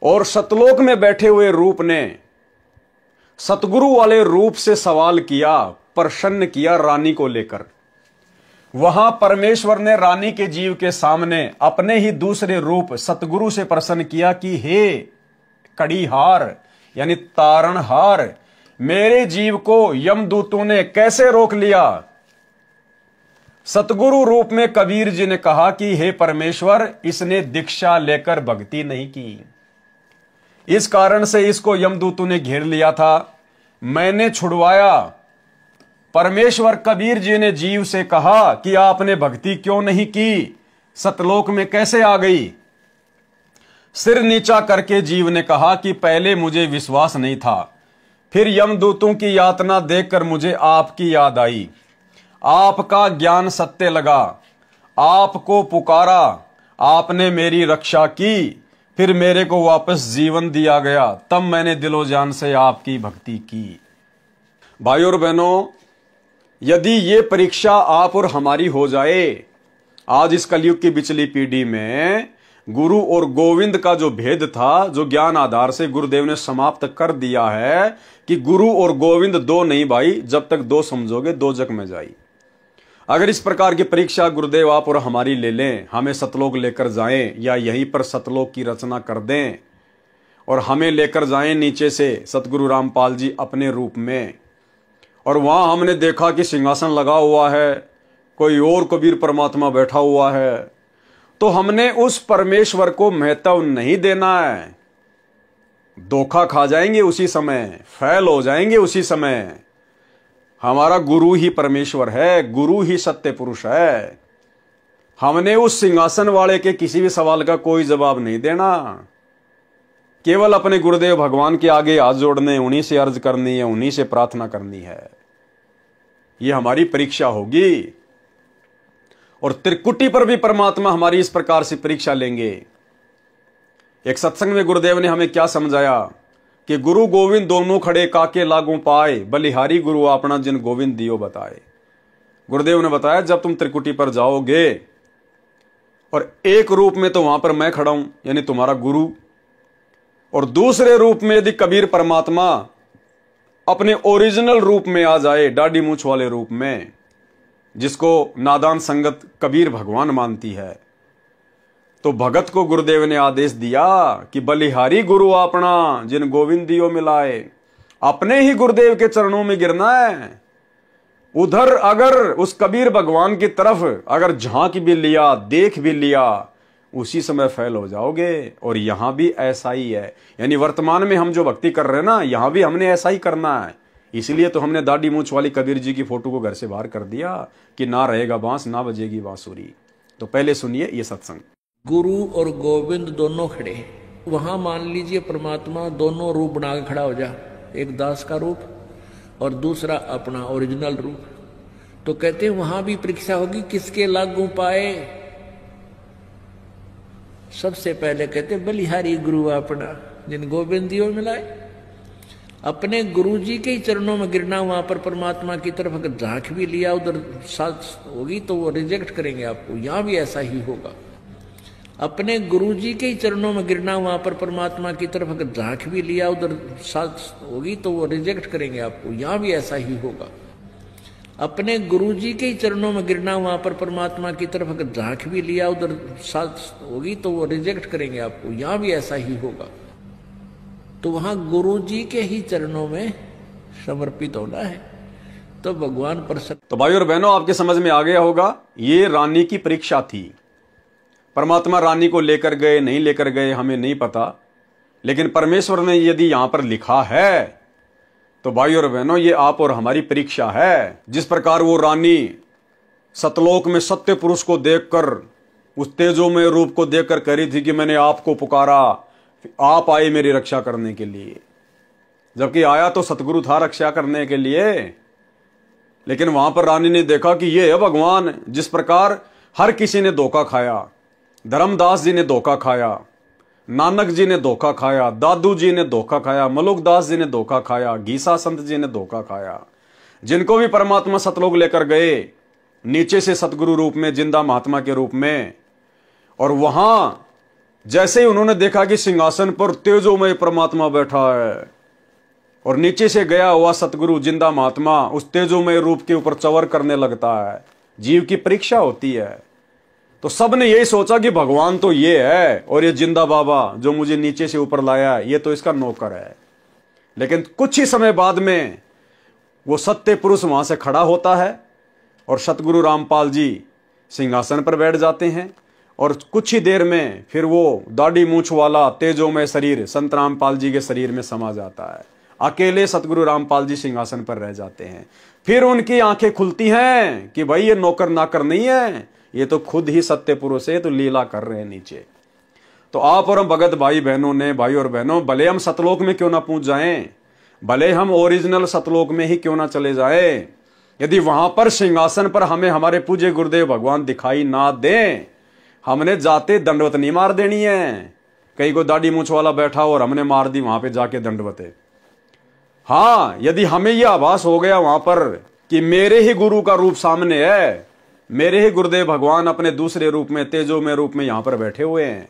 [SPEAKER 1] और सतलोक में बैठे हुए रूप ने सतगुरु वाले रूप से सवाल किया, प्रसन्न किया रानी को लेकर। वहां परमेश्वर ने रानी के जीव के सामने अपने ही दूसरे रूप सतगुरु से प्रसन्न किया कि हे कड़ीहार यानी तारणहार, मेरे जीव को यमदूतों ने कैसे रोक लिया। सतगुरु रूप में कबीर जी ने कहा कि हे परमेश्वर, इसने दीक्षा लेकर भक्ति नहीं की, इस कारण से इसको यमदूतों ने घेर लिया था, मैंने छुड़वाया। परमेश्वर कबीर जी ने जीव से कहा कि आपने भक्ति क्यों नहीं की, सतलोक में कैसे आ गई। सिर नीचा करके जीव ने कहा कि पहले मुझे विश्वास नहीं था, फिर यमदूतों की यातना देखकर मुझे आपकी याद आई, आपका ज्ञान सत्य लगा, आपको पुकारा, आपने मेरी रक्षा की, फिर मेरे को वापस जीवन दिया गया, तब मैंने दिलो जान से आपकी भक्ति की। भाइयों और बहनों, यदि ये परीक्षा आप और हमारी हो जाए, आज इस कलयुग की पिछली पीढ़ी में गुरु और गोविंद का जो भेद था, जो ज्ञान आधार से गुरुदेव ने समाप्त कर दिया है कि गुरु और गोविंद दो नहीं भाई, जब तक दो समझोगे दो जग में जाई। अगर इस प्रकार की परीक्षा गुरुदेव आप और हमारी ले लें, हमें सतलोक लेकर जाएं या यहीं पर सतलोक की रचना कर दें और हमें लेकर जाएं नीचे से सतगुरु रामपाल जी अपने रूप में, और वहां हमने देखा कि सिंहासन लगा हुआ है, कोई और कबीर परमात्मा बैठा हुआ है, तो हमने उस परमेश्वर को महत्व नहीं देना है। धोखा खा जाएंगे उसी समय, फैल हो जाएंगे उसी समय। हमारा गुरु ही परमेश्वर है, गुरु ही सत्य पुरुष है। हमने उस सिंहासन वाले के किसी भी सवाल का कोई जवाब नहीं देना, केवल अपने गुरुदेव भगवान के आगे हाथ जोड़ने, उन्हीं से अर्ज करनी है, उन्हीं से प्रार्थना करनी है। यह हमारी परीक्षा होगी और त्रिकुटी पर भी परमात्मा हमारी इस प्रकार से परीक्षा लेंगे। एक सत्संग में गुरुदेव ने हमें क्या समझाया कि गुरु गोविंद दोनों खड़े काके लागू पाए, बलिहारी गुरु अपना जिन गोविंद दियो बताए। गुरुदेव ने बताया जब तुम त्रिकुटी पर जाओगे और एक रूप में तो वहां पर मैं खड़ा हूं यानी तुम्हारा गुरु, और दूसरे रूप में यदि कबीर परमात्मा अपने ओरिजिनल रूप में आ जाए, दाढ़ी मूछ वाले रूप में, जिसको नादान संगत कबीर भगवान मानती है, तो भगत को गुरुदेव ने आदेश दिया कि बलिहारी गुरु अपना जिन गोविंदियों मिलाए। अपने ही गुरुदेव के चरणों में गिरना है। उधर अगर उस कबीर भगवान की तरफ अगर झांक भी लिया, देख भी लिया, उसी समय फैल हो जाओगे। और यहां भी ऐसा ही है, यानी वर्तमान में हम जो भक्ति कर रहे हैं ना, यहां भी हमने ऐसा ही करना है। इसलिए तो हमने दाढ़ी मूछ वाली कबीर जी की फोटो को घर से बाहर कर दिया कि ना रहेगा बांस, ना बजेगी बांसुरी। तो पहले सुनिए ये सत्संग।
[SPEAKER 2] गुरु और गोविंद दोनों खड़े, वहां मान लीजिए परमात्मा दोनों रूप बना के खड़ा हो जा, एक दास का रूप और दूसरा अपना ओरिजिनल रूप। तो कहते हैं वहां भी परीक्षा होगी, किसके लागू पाए। सबसे पहले कहते बलिहारी गुरु अपना जिन गोविंदियों मिलाए। अपने गुरु जी के ही चरणों में गिरना, वहां पर परमात्मा की तरफ अगर झांक भी लिया उधर साथ होगी तो वो रिजेक्ट करेंगे आपको। यहां भी ऐसा ही होगा। अपने गुरु जी के ही चरणों में गिरना, वहां पर परमात्मा की तरफ अगर झांक भी लिया उधर साथ होगी तो वो रिजेक्ट करेंगे आपको। यहां भी ऐसा ही होगा। अपने गुरु जी के ही चरणों में गिरना, वहां पर परमात्मा की तरफ अगर झांक भी लिया उधर साथ होगी तो वो रिजेक्ट करेंगे आपको। यहां भी ऐसा ही होगा। तो वहां गुरु जी के ही चरणों में समर्पित होना है तो भगवान प्रसन्न।
[SPEAKER 1] तो भाई और बहनों, आपके समझ में आ गया होगा, ये रानी की परीक्षा थी। परमात्मा रानी को लेकर गए नहीं लेकर गए हमें नहीं पता, लेकिन परमेश्वर ने यदि यहां पर लिखा है तो भाई और बहनों ये आप और हमारी परीक्षा है। जिस प्रकार वो रानी सतलोक में सत्य पुरुष को देखकर, उस तेजोमय रूप को देखकर कह रही थी कि मैंने आपको पुकारा, आप आए मेरी रक्षा करने के लिए, जबकि आया तो सतगुरु था रक्षा करने के लिए। लेकिन वहां पर रानी ने देखा कि ये है भगवान। जिस प्रकार हर किसी ने धोखा खाया, धर्मदास जी ने धोखा खाया, नानक जी ने धोखा खाया, दादू जी ने धोखा खाया, मलुकदास जी ने धोखा खाया, गीसा संत जी ने धोखा खाया। जिनको भी परमात्मा सतलोक लेकर गए नीचे से सतगुरु रूप में, जिंदा महात्मा के रूप में, और वहां जैसे ही उन्होंने देखा कि सिंहासन पर तेजोमय परमात्मा बैठा है और नीचे से गया हुआ सतगुरु जिंदा महात्मा उस तेजोमय रूप के ऊपर चवर करने लगता है। जीव की परीक्षा होती है। तो सबने यही सोचा कि भगवान तो ये है और ये जिंदा बाबा जो मुझे नीचे से ऊपर लाया है ये तो इसका नौकर है। लेकिन कुछ ही समय बाद में वो सत्य पुरुष वहां से खड़ा होता है और सतगुरु रामपाल जी सिंहासन पर बैठ जाते हैं और कुछ ही देर में फिर वो दाढ़ी मूंछ वाला तेजोमय शरीर संत रामपाल जी के शरीर में समा जाता है। अकेले सतगुरु रामपाल जी सिंहासन पर रह जाते हैं। फिर उनकी आंखें खुलती हैं कि भाई ये नौकर नाकर नहीं है, ये तो खुद ही सत्य पुरुष है, तो लीला कर रहे हैं नीचे। तो आप और हम भगत भाई बहनों ने, भाई और बहनों, भले हम सतलोक में क्यों ना पहुंच जाएं, भले हम ओरिजिनल सतलोक में ही क्यों ना चले जाएं, यदि वहां पर सिंहासन पर हमें हमारे पूज्य गुरुदेव भगवान दिखाई ना दें, हमने जाते दंडवत नहीं मार देनी है। कहीं को दाढ़ी मूंछ वाला बैठा और हमने मार दी वहां पे जाके दंडवते। हाँ, यदि हमें यह आभास हो गया वहां पर कि मेरे ही गुरु का रूप सामने है, मेरे ही गुरुदेव भगवान अपने दूसरे रूप में तेजोमय रूप में यहां पर बैठे हुए हैं,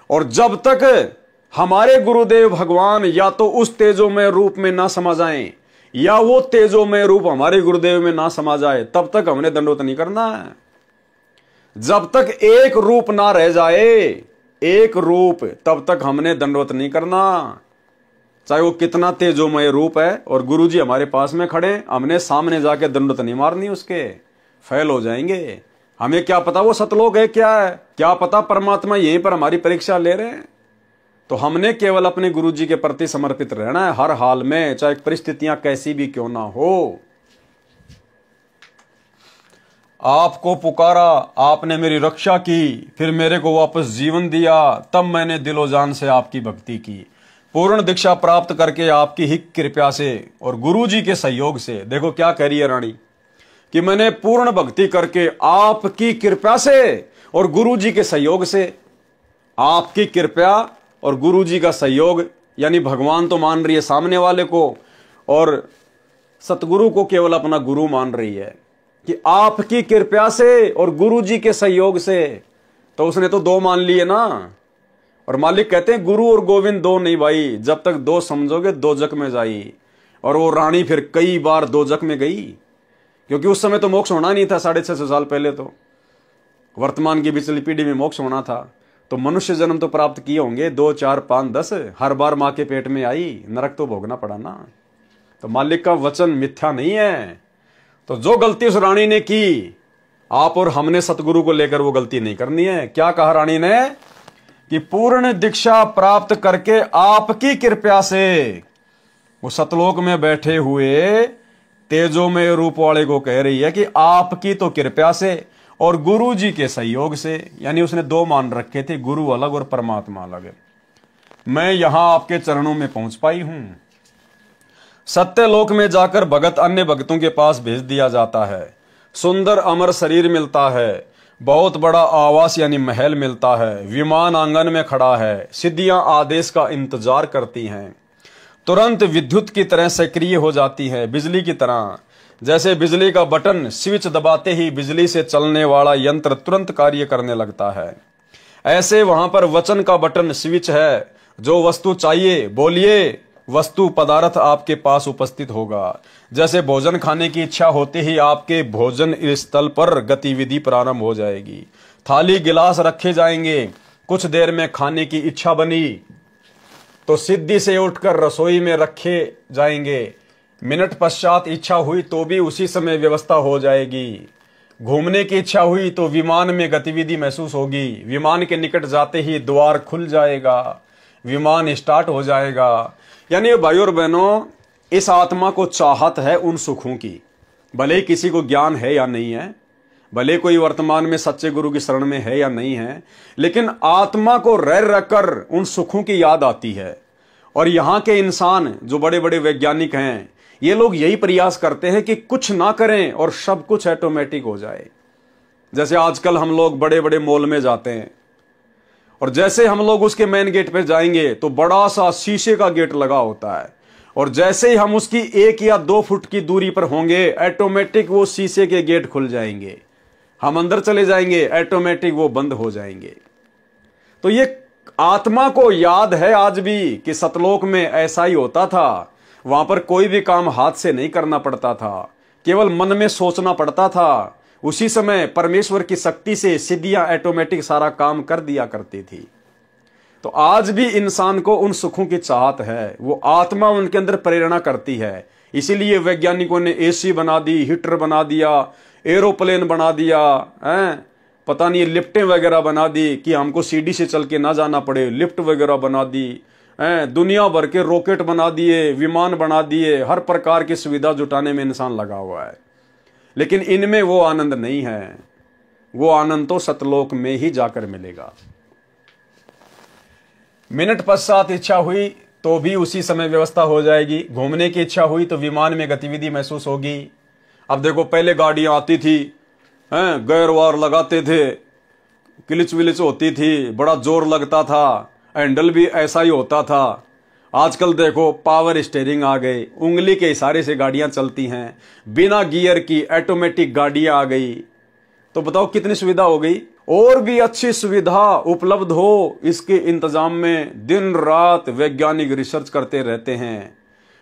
[SPEAKER 1] और जब तक हमारे गुरुदेव भगवान या तो उस तेजोमय रूप में ना समा जाएं या वो तेजोमय रूप हमारे गुरुदेव में ना समा जाए, तब तक हमने दंडवत नहीं करना है। जब तक एक रूप ना रह जाए, एक रूप, तब तक हमने दंडवत नहीं करना। चाहे वो कितना तेजोमय रूप है और गुरुजी हमारे पास में खड़े, हमने सामने जाके दंडवत नहीं मारनी, उसके फेल हो जाएंगे। हमें क्या पता वो सतलोक है क्या है, क्या पता परमात्मा यहीं पर हमारी परीक्षा ले रहे हैं। तो हमने केवल अपने गुरुजी के प्रति समर्पित रहना है हर हाल में, चाहे परिस्थितियां कैसी भी क्यों ना हो। आपको पुकारा, आपने मेरी रक्षा की, फिर मेरे को वापस जीवन दिया, तब मैंने दिलो जान से आपकी भक्ति की। पूर्ण दीक्षा प्राप्त करके आपकी ही कृपा से और गुरुजी के सहयोग से, देखो क्या कह रही है रानी, कि मैंने पूर्ण भक्ति करके आपकी कृपा से और गुरुजी के सहयोग से, आपकी कृपा और गुरुजी का सहयोग, यानी भगवान तो मान रही है सामने वाले को और सतगुरु को केवल अपना गुरु मान रही है, कि आपकी कृपा से और गुरुजी के सहयोग से। तो उसने तो दो मान लिए ना। और मालिक कहते हैं गुरु और गोविंद दो नहीं भाई, जब तक दो समझोगे दो जग में जाई। और वो रानी फिर कई बार दो जग में गई, क्योंकि उस समय तो मोक्ष होना नहीं था। 650 साल पहले तो वर्तमान की पिछली पीढ़ी में मोक्ष होना था। तो मनुष्य जन्म तो प्राप्त किए होंगे 2, 4, 5, 10, हर बार माँ के पेट में आई, नरक तो भोगना पड़ा ना। तो मालिक का वचन मिथ्या नहीं है। तो जो गलती उस रानी ने की, आप और हमने सतगुरु को लेकर वो गलती नहीं करनी है। क्या कहा रानी ने, कि पूर्ण दीक्षा प्राप्त करके आपकी कृपा से, वो सतलोक में बैठे हुए तेजोमय रूप वाले को कह रही है कि आपकी तो कृपा से और गुरु जी के सहयोग से, यानी उसने दो मान रखे थे, गुरु अलग और परमात्मा अलग, मैं यहां आपके चरणों में पहुंच पाई हूं। सत्यलोक में जाकर भगत अन्य भक्तों के पास भेज दिया जाता है। सुंदर अमर शरीर मिलता है, बहुत बड़ा आवास यानी महल मिलता है, विमान आंगन में खड़ा है, सिद्धियां आदेश का इंतजार करती हैं, तुरंत विद्युत की तरह सक्रिय हो जाती है, बिजली की तरह। जैसे बिजली का बटन स्विच दबाते ही बिजली से चलने वाला यंत्र तुरंत कार्य करने लगता है, ऐसे वहां पर वचन का बटन स्विच है। जो वस्तु चाहिए बोलिए, वस्तु पदार्थ आपके पास उपस्थित होगा। जैसे भोजन खाने की इच्छा होते ही आपके भोजन स्थल पर गतिविधि प्रारंभ हो जाएगी, थाली गिलास रखे जाएंगे। कुछ देर में खाने की इच्छा बनी तो सिद्धि से उठकर रसोई में रखे जाएंगे, मिनट पश्चात इच्छा हुई तो भी उसी समय व्यवस्था हो जाएगी। घूमने की इच्छा हुई तो विमान में गतिविधि महसूस होगी, विमान के निकट जाते ही द्वार खुल जाएगा, विमान स्टार्ट हो जाएगा। यानी भाई और बहनों, इस आत्मा को चाहत है उन सुखों की, भले ही किसी को ज्ञान है या नहीं है, भले कोई वर्तमान में सच्चे गुरु की शरण में है या नहीं है, लेकिन आत्मा को रह रहकर उन सुखों की याद आती है। और यहाँ के इंसान जो बड़े बड़े वैज्ञानिक हैं, ये लोग यही प्रयास करते हैं कि कुछ ना करें और सब कुछ ऑटोमेटिक हो जाए। जैसे आजकल हम लोग बड़े बड़े मॉल में जाते हैं और जैसे हम लोग उसके मेन गेट पे जाएंगे तो बड़ा सा शीशे का गेट लगा होता है, और जैसे ही हम उसकी 1 या 2 फुट की दूरी पर होंगे ऑटोमेटिक वो शीशे के गेट खुल जाएंगे, हम अंदर चले जाएंगे, ऑटोमेटिक वो बंद हो जाएंगे। तो ये आत्मा को याद है आज भी कि सतलोक में ऐसा ही होता था। वहां पर कोई भी काम हाथ से नहीं करना पड़ता था, केवल मन में सोचना पड़ता था। उसी समय परमेश्वर की शक्ति से सिद्धियां ऑटोमेटिक सारा काम कर दिया करती थी। तो आज भी इंसान को उन सुखों की चाहत है, वो आत्मा उनके अंदर प्रेरणा करती है। इसीलिए वैज्ञानिकों ने एसी बना दी, हीटर बना दिया, एरोप्लेन बना दिया, पता नहीं लिफ्टें वगैरह बना दी कि हमको सीढ़ी से चल के ना जाना पड़े, लिफ्ट वगैरह बना दी, दुनिया भर के रॉकेट बना दिए, विमान बना दिए, हर प्रकार की सुविधा जुटाने में इंसान लगा हुआ है। लेकिन इनमें वो आनंद नहीं है। वो आनंद तो सतलोक में ही जाकर मिलेगा। मिनट पश्चात इच्छा हुई तो भी उसी समय व्यवस्था हो जाएगी। घूमने की इच्छा हुई तो विमान में गतिविधि महसूस होगी। अब देखो, पहले गाड़ियां आती थी, गेयर वार लगाते थे, किलिच विलिच होती थी, बड़ा जोर लगता था, हैंडल भी ऐसा ही होता था। आजकल देखो पावर स्टीयरिंग आ गए, उंगली के इशारे से गाड़ियां चलती हैं, बिना गियर की ऑटोमेटिक गाड़ियां आ गई। तो बताओ कितनी सुविधा हो गई। और भी अच्छी सुविधा उपलब्ध हो, इसके इंतजाम में दिन रात वैज्ञानिक रिसर्च करते रहते हैं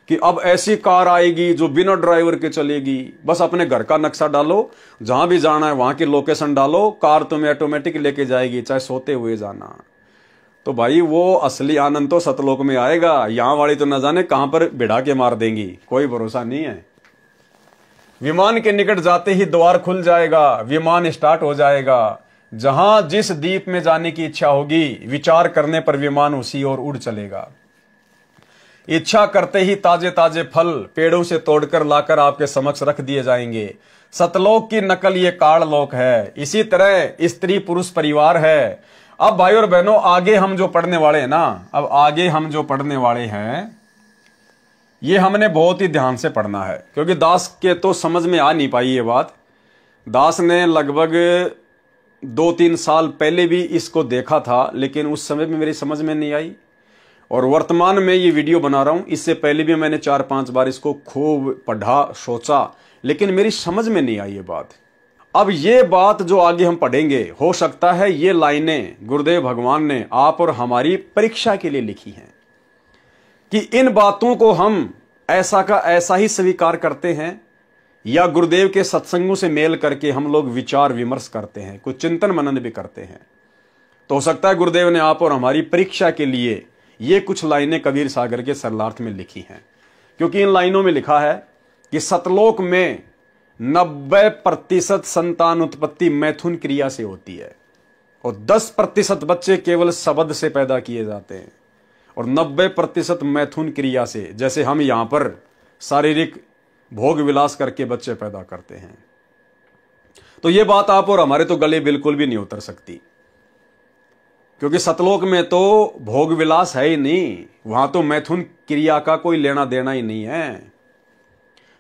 [SPEAKER 1] कि अब ऐसी कार आएगी जो बिना ड्राइवर के चलेगी। बस अपने घर का नक्शा डालो, जहां भी जाना है वहां की लोकेशन डालो, कार तुम्हें ऑटोमेटिक लेके जाएगी, चाहे सोते हुए जाना। तो भाई वो असली आनंद तो सतलोक में आएगा। यहां वाली तो न जाने कहां पर भिड़ा के मार देंगी, कोई भरोसा नहीं है। विमान के निकट जाते ही द्वार खुल जाएगा, विमान स्टार्ट हो जाएगा। जहां जिस द्वीप में जाने की इच्छा होगी, विचार करने पर विमान उसी ओर उड़ चलेगा। इच्छा करते ही ताजे ताजे फल पेड़ों से तोड़कर लाकर आपके समक्ष रख दिए जाएंगे। सतलोक की नकल ये काललोक है। इसी तरह स्त्री पुरुष परिवार है। अब भाई और बहनों, आगे हम जो पढ़ने वाले हैं ना, अब आगे हम जो पढ़ने वाले हैं, ये हमने बहुत ही ध्यान से पढ़ना है, क्योंकि दास के तो समझ में आ नहीं पाई ये बात। दास ने लगभग 2-3 साल पहले भी इसको देखा था, लेकिन उस समय भी मेरी समझ में नहीं आई। और वर्तमान में ये वीडियो बना रहा हूं, इससे पहले भी मैंने 4-5 बार इसको खूब पढ़ा, सोचा, लेकिन मेरी समझ में नहीं आई ये बात। अब ये बात जो आगे हम पढ़ेंगे, हो सकता है ये लाइनें गुरुदेव भगवान ने आप और हमारी परीक्षा के लिए लिखी हैं, कि इन बातों को हम ऐसा का ऐसा ही स्वीकार करते हैं, या गुरुदेव के सत्संगों से मेल करके हम लोग विचार विमर्श करते हैं, कुछ चिंतन मनन भी करते हैं। तो हो सकता है गुरुदेव ने आप और हमारी परीक्षा के लिए ये कुछ लाइनें कबीर सागर के सरलार्थ में लिखी हैं, क्योंकि इन लाइनों में लिखा है कि सतलोक में 90% संतान उत्पत्ति मैथुन क्रिया से होती है, और 10% बच्चे केवल शब्द से पैदा किए जाते हैं, और 90% मैथुन क्रिया से, जैसे हम यहां पर शारीरिक भोग विलास करके बच्चे पैदा करते हैं। तो ये बात आप और हमारे तो गले बिल्कुल भी नहीं उतर सकती, क्योंकि सतलोक में तो भोग विलास है ही नहीं, वहां तो मैथुन क्रिया का कोई लेना देना ही नहीं है।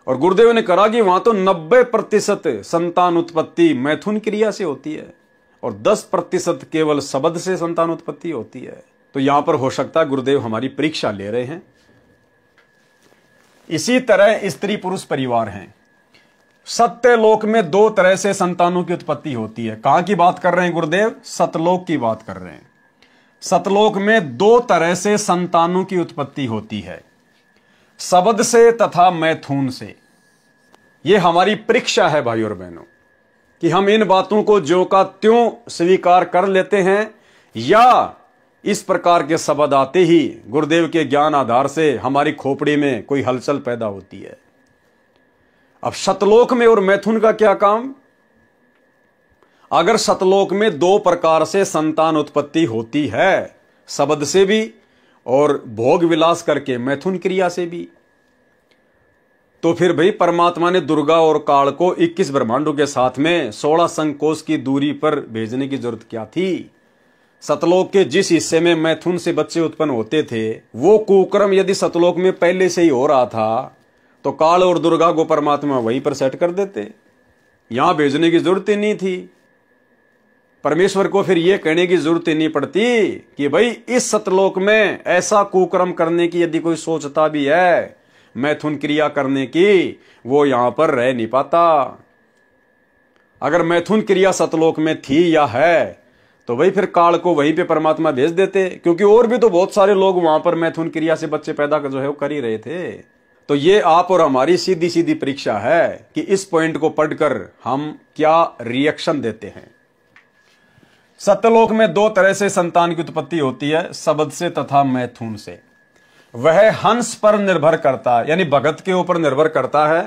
[SPEAKER 1] और गुरुदेव ने कहा कि वहां तो 90% संतान उत्पत्ति मैथुन क्रिया से होती है, और 10% केवल शब्द से संतान उत्पत्ति होती है। तो यहां पर हो सकता है गुरुदेव हमारी परीक्षा ले रहे हैं। इसी तरह स्त्री पुरुष परिवार हैं। सत्यलोक में 2 तरह से संतानों की उत्पत्ति होती है। कहां की बात कर रहे हैं गुरुदेव? सतलोक की बात कर रहे हैं। सतलोक में 2 तरह से संतानों की उत्पत्ति होती है, शब्द से तथा मैथुन से। यह हमारी परीक्षा है भाई और बहनों, कि हम इन बातों को ज्यों का त्यों स्वीकार कर लेते हैं, या इस प्रकार के शब्द आते ही गुरुदेव के ज्ञान आधार से हमारी खोपड़ी में कोई हलचल पैदा होती है। अब सतलोक में और मैथुन का क्या काम? अगर सतलोक में 2 प्रकार से संतान उत्पत्ति होती है, शब्द से भी और भोग विलास करके मैथुन क्रिया से भी, तो फिर भाई परमात्मा ने दुर्गा और काल को 21 ब्रह्मांडों के साथ में 16 संकोश की दूरी पर भेजने की जरूरत क्या थी? सतलोक के जिस हिस्से में मैथुन से बच्चे उत्पन्न होते थे, वो कुक्रम यदि सतलोक में पहले से ही हो रहा था, तो काल और दुर्गा को परमात्मा वहीं पर सेट कर देते, यहां भेजने की जरूरत ही नहीं थी। परमेश्वर को फिर यह कहने की जरूरत ही नहीं पड़ती कि भाई इस सतलोक में ऐसा कुक्रम करने की यदि कोई सोचता भी है, मैथुन क्रिया करने की, वो यहां पर रह नहीं पाता। अगर मैथुन क्रिया सतलोक में थी या है, तो भाई फिर काल को वहीं पे परमात्मा भेज देते, क्योंकि और भी तो बहुत सारे लोग वहां पर मैथुन क्रिया से बच्चे पैदा जो है वो कर ही रहे थे। तो ये आप और हमारी सीधी सीधी परीक्षा है कि इस पॉइंट को पढ़कर हम क्या रिएक्शन देते हैं। सत्यलोक में दो तरह से संतान की उत्पत्ति होती है, शब्द से तथा मैथुन से। वह हंस पर निर्भर करता है, यानी भगत के ऊपर निर्भर करता है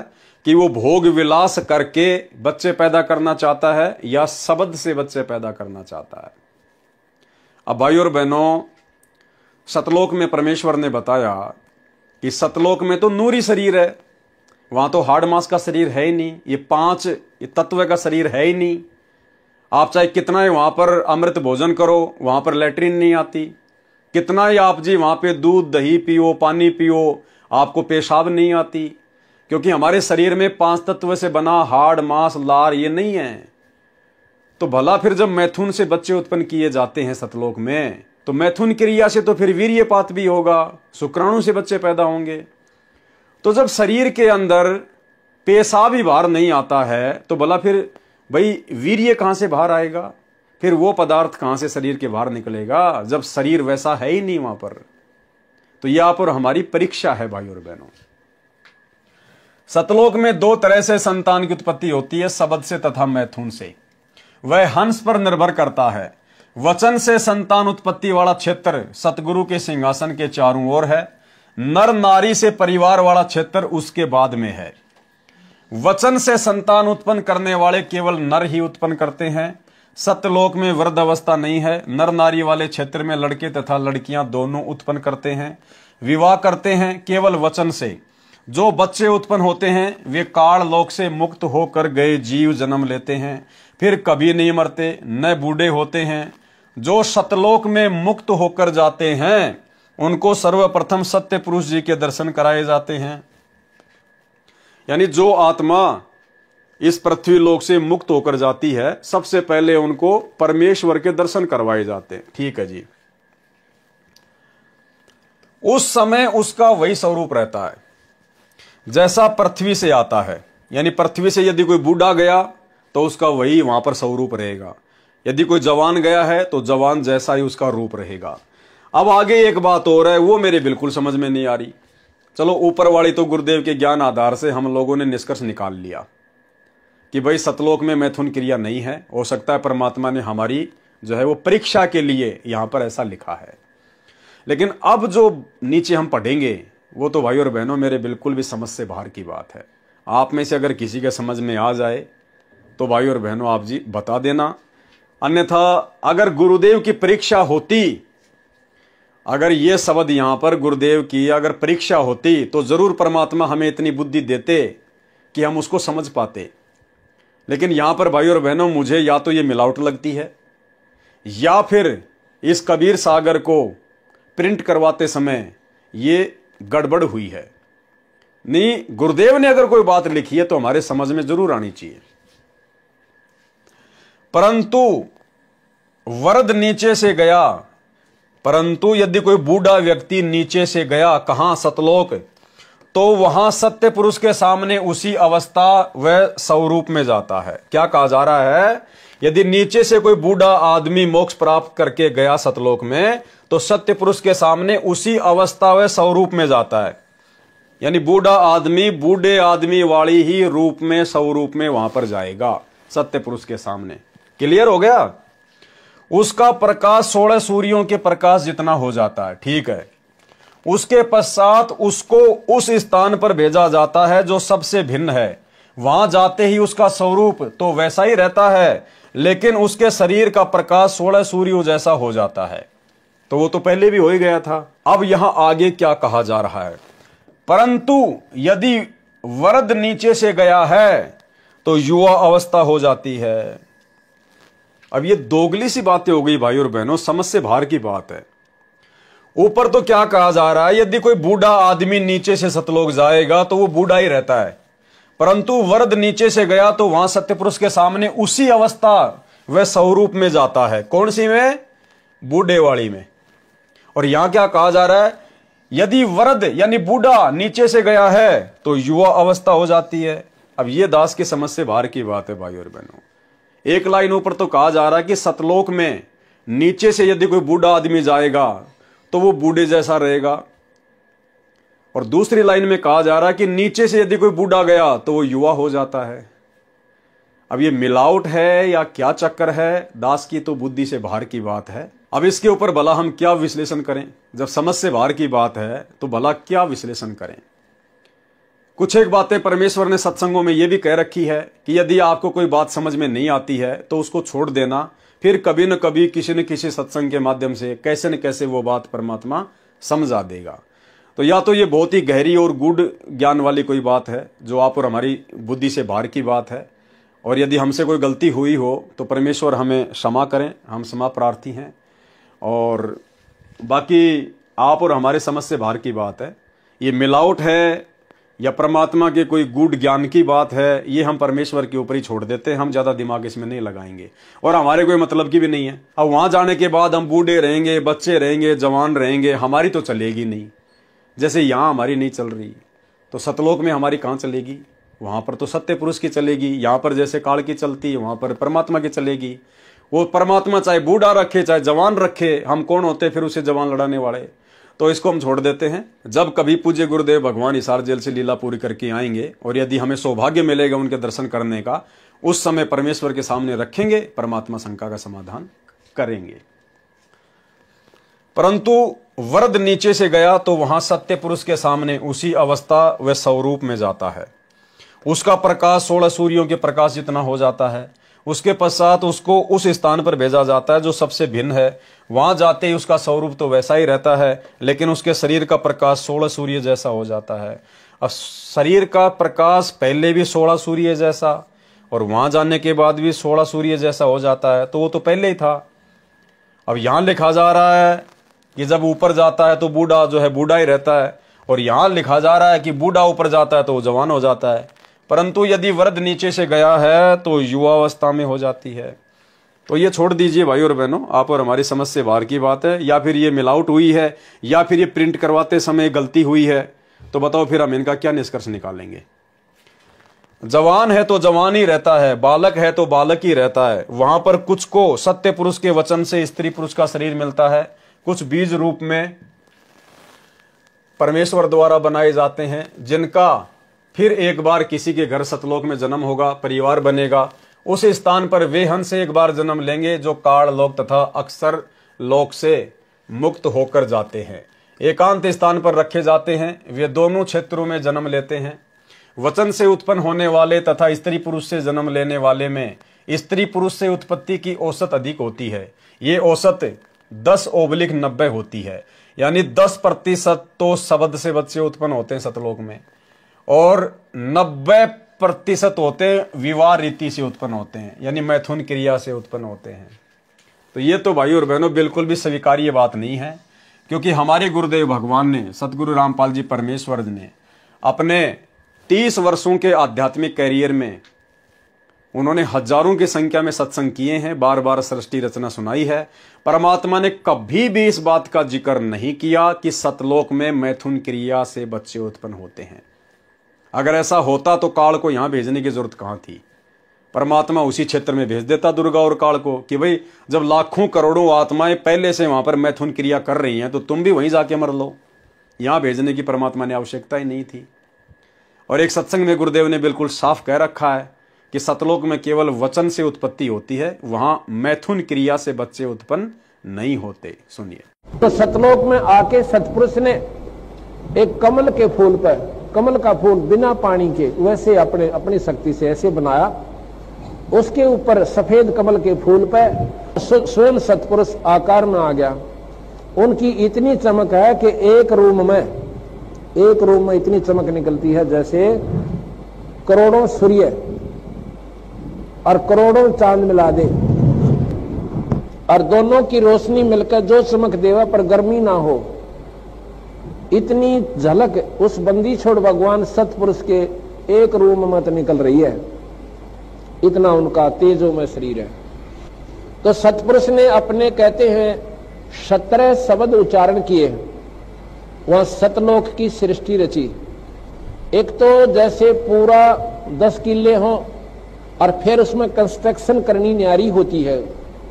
[SPEAKER 1] कि वो भोग विलास करके बच्चे पैदा करना चाहता है या शब्द से बच्चे पैदा करना चाहता है। अब भाई और बहनों, सतलोक में परमेश्वर ने बताया कि सतलोक में तो नूरी शरीर है, वहां तो हाड़ मांस का शरीर है ही नहीं, ये 5 तत्व का शरीर है ही नहीं। आप चाहे कितना ही वहां पर अमृत भोजन करो, वहां पर लैट्रिन नहीं आती। कितना ही आप जी वहां पे दूध दही पियो, पानी पियो, आपको पेशाब नहीं आती, क्योंकि हमारे शरीर में 5 तत्व से बना हाड़ मांस लार ये नहीं है। तो भला फिर जब मैथुन से बच्चे उत्पन्न किए जाते हैं सतलोक में, तो मैथुन क्रिया से तो फिर वीर्यपात भी होगा, शुक्राणु से बच्चे पैदा होंगे। तो जब शरीर के अंदर पेशाब ही बाहर नहीं आता है, तो भला फिर भाई वीर्य कहां से बाहर आएगा, फिर वो पदार्थ कहां से शरीर के बाहर निकलेगा, जब शरीर वैसा है ही नहीं वहां पर। तो यह आप और हमारी परीक्षा है भाई और बहनों। सतलोक में 2 तरह से संतान की उत्पत्ति होती है, शब्द से तथा मैथुन से। वह हंस पर निर्भर करता है। वचन से संतान उत्पत्ति वाला क्षेत्र सतगुरु के सिंहासन के चारों ओर है। नर नारी से परिवार वाला क्षेत्र उसके बाद में है। वचन से संतान उत्पन्न करने वाले केवल नर ही उत्पन्न करते हैं। सत्यलोक में वृद्ध अवस्था नहीं है। नर नारी वाले क्षेत्र में लड़के तथा लड़कियां दोनों उत्पन्न करते हैं, विवाह करते हैं केवल वचन से। जो बच्चे उत्पन्न होते हैं वे काल लोक से मुक्त होकर गए जीव जन्म लेते हैं, फिर कभी नहीं मरते, न बूढ़े होते हैं। जो सतलोक में मुक्त होकर जाते हैं उनको सर्वप्रथम सत्य पुरुष जी के दर्शन कराए जाते हैं। यानी जो आत्मा इस पृथ्वी लोक से मुक्त होकर जाती है, सबसे पहले उनको परमेश्वर के दर्शन करवाए जाते हैं। ठीक है जी। उस समय उसका वही स्वरूप रहता है जैसा पृथ्वी से आता है। यानी पृथ्वी से यदि कोई बूढ़ा गया तो उसका वही वहां पर स्वरूप रहेगा। यदि कोई जवान गया है तो जवान जैसा ही उसका रूप रहेगा। अब आगे एक बात और है, वो मेरे बिल्कुल समझ में नहीं आ रही। चलो ऊपर वाली तो गुरुदेव के ज्ञान आधार से हम लोगों ने निष्कर्ष निकाल लिया कि भाई सतलोक में मैथुन क्रिया नहीं है। हो सकता है परमात्मा ने हमारी जो है वो परीक्षा के लिए यहां पर ऐसा लिखा है। लेकिन अब जो नीचे हम पढ़ेंगे वो तो भाई और बहनों मेरे बिल्कुल भी समझ से बाहर की बात है। आप में से अगर किसी के समझ में आ जाए तो भाई और बहनों आप जी बता देना। अन्यथा अगर गुरुदेव की परीक्षा होती, अगर ये शब्द यहां पर गुरुदेव की अगर परीक्षा होती तो जरूर परमात्मा हमें इतनी बुद्धि देते कि हम उसको समझ पाते। लेकिन यहां पर भाई और बहनों मुझे या तो ये मिलावट लगती है या फिर इस कबीर सागर को प्रिंट करवाते समय ये गड़बड़ हुई है। नहीं, गुरुदेव ने अगर कोई बात लिखी है तो हमारे समझ में जरूर आनी चाहिए। परंतु वरद नीचे से गया, परंतु यदि कोई बूढ़ा व्यक्ति नीचे से गया कहां सतलोक, तो वहां सत्य पुरुष के सामने उसी अवस्था व स्वरूप में जाता है। क्या कहा जा रहा है? यदि नीचे से कोई बूढ़ा आदमी मोक्ष प्राप्त करके गया सतलोक में तो सत्य पुरुष के सामने उसी अवस्था व स्वरूप में जाता है। यानी बूढ़ा आदमी बूढ़े आदमी वाली ही रूप में स्वरूप में वहां पर जाएगा सत्य पुरुष के सामने। क्लियर हो गया? उसका प्रकाश 16 सूर्यों के प्रकाश जितना हो जाता है। ठीक है। उसके पश्चात उसको उस स्थान पर भेजा जाता है जो सबसे भिन्न है। वहां जाते ही उसका स्वरूप तो वैसा ही रहता है, लेकिन उसके शरीर का प्रकाश 16 सूर्यों जैसा हो जाता है। तो वो तो पहले भी हो ही गया था। अब यहां आगे क्या कहा जा रहा है? परंतु यदि वरद नीचे से गया है तो युवा अवस्था हो जाती है। अब ये दोगली सी बातें हो गई भाई और बहनों, समझ से बाहर की बात है। ऊपर तो क्या कहा जा रहा है? यदि कोई बूढ़ा आदमी नीचे से सतलोक जाएगा तो वो बूढ़ा ही रहता है, परंतु वरद नीचे से गया तो वहां सत्यपुरुष के सामने उसी अवस्था व स्वरूप में जाता है। कौन सी में? बूढ़े वाली में। और यहां क्या कहा जा रहा है? यदि वरद यानी बूढ़ा नीचे से गया है तो युवा अवस्था हो जाती है। अब ये दास की समझ से बाहर की बात है भाई और बहनों। एक लाइन ऊपर तो कहा जा रहा है कि सतलोक में नीचे से यदि कोई बूढ़ा आदमी जाएगा तो वो बूढ़े जैसा रहेगा, और दूसरी लाइन में कहा जा रहा है कि नीचे से यदि कोई बूढ़ा गया तो वो युवा हो जाता है। अब ये मिलावट है या क्या चक्कर है, दास की तो बुद्धि से बाहर की बात है। अब इसके ऊपर भला हम क्या विश्लेषण करें? जब समझ से बाहर की बात है तो भला क्या विश्लेषण करें? कुछ एक बातें परमेश्वर ने सत्संगों में यह भी कह रखी है कि यदि आपको कोई बात समझ में नहीं आती है तो उसको छोड़ देना, फिर कभी न कभी किसी न किसी सत्संग के माध्यम से कैसे न कैसे वो बात परमात्मा समझा देगा। तो या तो ये बहुत ही गहरी और गूढ़ ज्ञान वाली कोई बात है जो आप और हमारी बुद्धि से बाहर की बात है, और यदि हमसे कोई गलती हुई हो तो परमेश्वर हमें क्षमा करें, हम क्षमा प्रार्थी हैं। और बाकी आप और हमारे समझ से बाहर की बात है। ये मिलावट है या परमात्मा के कोई गूढ़ ज्ञान की बात है, ये हम परमेश्वर के ऊपर ही छोड़ देते हैं। हम ज़्यादा दिमाग इसमें नहीं लगाएंगे और हमारे कोई मतलब की भी नहीं है। अब वहाँ जाने के बाद हम बूढ़े रहेंगे, बच्चे रहेंगे, जवान रहेंगे, हमारी तो चलेगी नहीं। जैसे यहाँ हमारी नहीं चल रही तो सतलोक में हमारी कहाँ चलेगी? वहाँ पर तो सत्य पुरुष की चलेगी। यहाँ पर जैसे काल की चलती है वहाँ पर परमात्मा की चलेगी। वो परमात्मा चाहे बूढ़ा रखे चाहे जवान रखे, हम कौन होते फिर उसे जवान लड़ाने वाले? तो इसको हम छोड़ देते हैं। जब कभी पूज्य गुरुदेव भगवान हिसार जेल से लीला पूरी करके आएंगे और यदि हमें सौभाग्य मिलेगा उनके दर्शन करने का, उस समय परमेश्वर के सामने रखेंगे, परमात्मा शंका का समाधान करेंगे। परंतु वरद नीचे से गया तो वहां सत्य पुरुष के सामने उसी अवस्था व स्वरूप में जाता है। उसका प्रकाश 16 सूर्यों के प्रकाश जितना हो जाता है। उसके पश्चात उसको उस स्थान पर भेजा जाता है जो सबसे भिन्न है। वहां जाते ही उसका स्वरूप तो वैसा ही रहता है, लेकिन उसके शरीर का प्रकाश 16 सूर्य जैसा हो जाता है। अब शरीर का प्रकाश पहले भी 16 सूर्य जैसा और वहां जाने के बाद भी 16 सूर्य जैसा हो जाता है, तो वो तो पहले ही था। अब यहां लिखा जा रहा है कि जब ऊपर जाता है तो बूढ़ा जो है बूढ़ा ही रहता है, और यहां लिखा जा रहा है कि बूढ़ा ऊपर जाता है तो वो जवान हो जाता है। परंतु यदि वृद्ध नीचे से गया है तो युवावस्था में हो जाती है। तो ये छोड़ दीजिए भाई और बहनों, आप और हमारी समझ से बाहर की बात है। या फिर ये मिलावट हुई है या फिर ये प्रिंट करवाते समय गलती हुई है, तो बताओ फिर हम इनका क्या निष्कर्ष निकालेंगे? जवान है तो जवान ही रहता है, बालक है तो बालक ही रहता है। वहां पर कुछ को सत्य पुरुष के वचन से स्त्री पुरुष का शरीर मिलता है, कुछ बीज रूप में परमेश्वर द्वारा बनाए जाते हैं, जिनका फिर एक बार किसी के घर सतलोक में जन्म होगा, परिवार बनेगा। उस स्थान पर वे हंस एक बार जन्म लेंगे जो काल लोक तथा अक्षर लोक से मुक्त होकर जाते हैं, एकांत स्थान पर रखे जाते हैं। वे दोनों क्षेत्रों में जन्म लेते हैं। वचन से उत्पन्न होने वाले तथा स्त्री पुरुष से जन्म लेने वाले में स्त्री पुरुष से उत्पत्ति की औसत अधिक होती है। ये औसत 10/90 होती है, यानी 10% तो शब्द से बच्चे उत्पन्न होते हैं सतलोक में, और 90% होते हैं विवाह रीति से उत्पन्न होते हैं, यानी मैथुन क्रिया से उत्पन्न होते हैं। तो ये तो भाई और बहनों बिल्कुल भी स्वीकार्य बात नहीं है, क्योंकि हमारे गुरुदेव भगवान ने, सतगुरु रामपाल जी परमेश्वर ने अपने 30 वर्षों के आध्यात्मिक कैरियर में उन्होंने हजारों की संख्या में सत्संग किए हैं, बार बार सृष्टि रचना सुनाई है। परमात्मा ने कभी भी इस बात का जिक्र नहीं किया कि सतलोक में मैथुन क्रिया से बच्चे उत्पन्न होते हैं। अगर ऐसा होता तो काल को यहां भेजने की जरूरत कहां थी? परमात्मा उसी क्षेत्र में भेज देता दुर्गा और काल को कि भाई जब लाखों करोड़ों आत्माएं पहले से वहां पर मैथुन क्रिया कर रही हैं तो तुम भी वहीं जाके मर लो। यहां भेजने की परमात्मा ने आवश्यकता ही नहीं थी। और एक सत्संग में गुरुदेव ने बिल्कुल साफ कह रखा है कि सतलोक में केवल वचन से उत्पत्ति होती है, वहां मैथुन क्रिया से बच्चे उत्पन्न नहीं होते। सुनिए।
[SPEAKER 4] तो सतलोक में आके सतपुरुष ने एक कमल के फूल पर, कमल का फूल बिना पानी के वैसे अपनी शक्ति से ऐसे बनाया, उसके ऊपर सफेद कमल के फूल पर स्वयं सतपुरुष आकार में आ गया। उनकी इतनी चमक है कि एक रूम में इतनी चमक निकलती है जैसे करोड़ों सूर्य और करोड़ों चांद मिला दे, और दोनों की रोशनी मिलकर जो चमक देवा पर गर्मी ना हो, इतनी झलक उस बंदी छोड़ भगवान सतपुरुष के एक रूम में तो निकल रही है। इतना उनका तेजोमय शरीर है। तो सतपुरुष ने अपने, कहते हैं, 17 शब्द उच्चारण किए, वहां सतलोक की सृष्टि रची। एक तो जैसे पूरा 10 किले हों और फिर उसमें कंस्ट्रक्शन करनी न्यारी होती है,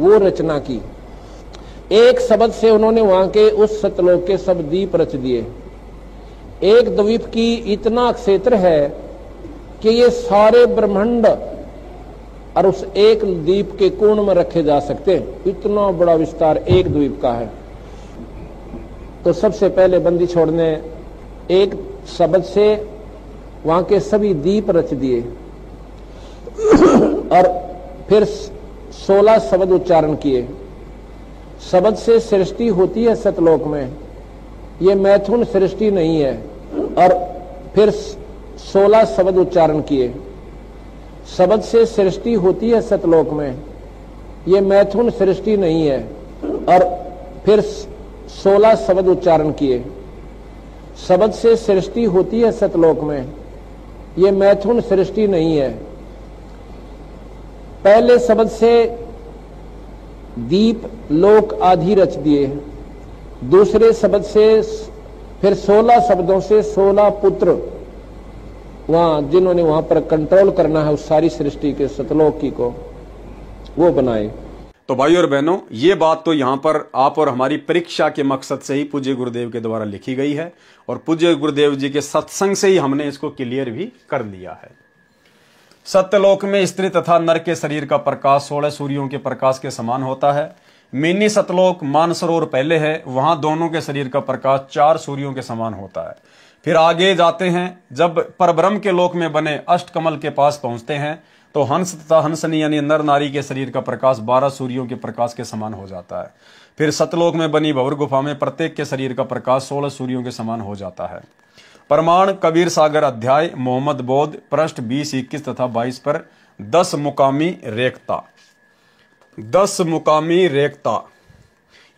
[SPEAKER 4] वो रचना की। एक शब्द से उन्होंने वहां के उस सतलोक के सब दीप रच दिए। एक द्वीप की इतना क्षेत्र है कि ये सारे ब्रह्मांड और उस एक द्वीप के कोण में रखे जा सकते हैं। इतना बड़ा विस्तार एक द्वीप का है। तो सबसे पहले बंदी छोड़ ने एक शब्द से वहां के सभी द्वीप रच दिए और फिर 16 शब्द उच्चारण किए। शब्द से सृष्टि होती है सतलोक में, ये मैथुन सृष्टि नहीं है। और फिर 16 शब्द उच्चारण किए। शब्द से सृष्टि होती है सतलोक में, ये मैथुन सृष्टि नहीं है। और फिर 16 शब्द उच्चारण किए। शब्द से सृष्टि होती है सतलोक में, ये मैथुन सृष्टि नहीं है। पहले शब्द से दीप लोक आदि रच दिए। दूसरे शब्द से फिर 16 शब्दों से 16 पुत्र वहां जिन्होंने वहां पर कंट्रोल करना है उस सारी सृष्टि के सतलोक की को, वो बनाए।
[SPEAKER 1] तो भाई और बहनों, ये बात तो यहाँ पर आप और हमारी परीक्षा के मकसद से ही पूज्य गुरुदेव के द्वारा लिखी गई है और पूज्य गुरुदेव जी के सत्संग से ही हमने इसको क्लियर भी कर लिया है। सत्यलोक में स्त्री तथा नर के शरीर का प्रकाश 16 सूर्यों के प्रकाश के समान होता है। मिनी सतलोक मानसरोवर पहले है, वहां दोनों के शरीर का प्रकाश 4 सूर्यों के समान होता है। फिर आगे जाते हैं, जब परब्रह्म के लोक में बने अष्टकमल के पास पहुंचते हैं तो हंस तथा हंसनी यानी नर नारी के शरीर का प्रकाश 12 सूर्यों के प्रकाश के समान हो जाता है। फिर सतलोक में बनी भंवर गुफा में प्रत्येक के शरीर का प्रकाश 16 सूर्यों के समान हो जाता है। प्रमाण कबीर सागर अध्याय मोहम्मद बोध पृष्ठ 20, 21 तथा 22 पर 10 मुकामी रेखता। 10 मुकामी रेखता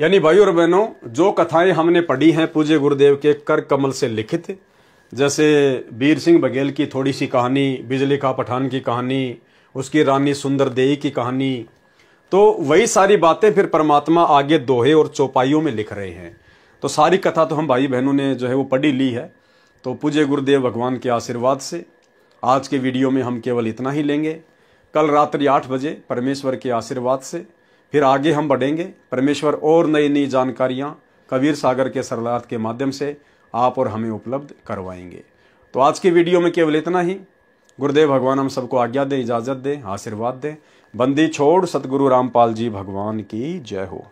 [SPEAKER 1] यानी भाई और बहनों, जो कथाएं हमने पढ़ी हैं पूज्य गुरुदेव के कर कमल से लिखित, जैसे वीर सिंह बघेल की थोड़ी सी कहानी, बिजली का पठान की कहानी, उसकी रानी सुंदर देई की कहानी, तो वही सारी बातें फिर परमात्मा आगे दोहे और चौपाइयों में लिख रहे हैं। तो सारी कथा तो हम भाई बहनों ने जो है वो पढ़ी ली है। तो पूज्य गुरुदेव भगवान के आशीर्वाद से आज के वीडियो में हम केवल इतना ही लेंगे। कल रात्रि 8 बजे परमेश्वर के आशीर्वाद से फिर आगे हम बढ़ेंगे। परमेश्वर और नई नई जानकारियां कबीर सागर के सरलार्थ के माध्यम से आप और हमें उपलब्ध करवाएंगे। तो आज की वीडियो में केवल इतना ही। गुरुदेव भगवान हम सबको आज्ञा दें, इजाजत दें, आशीर्वाद दें। बंदी छोड़ सतगुरु रामपाल जी भगवान की जय हो।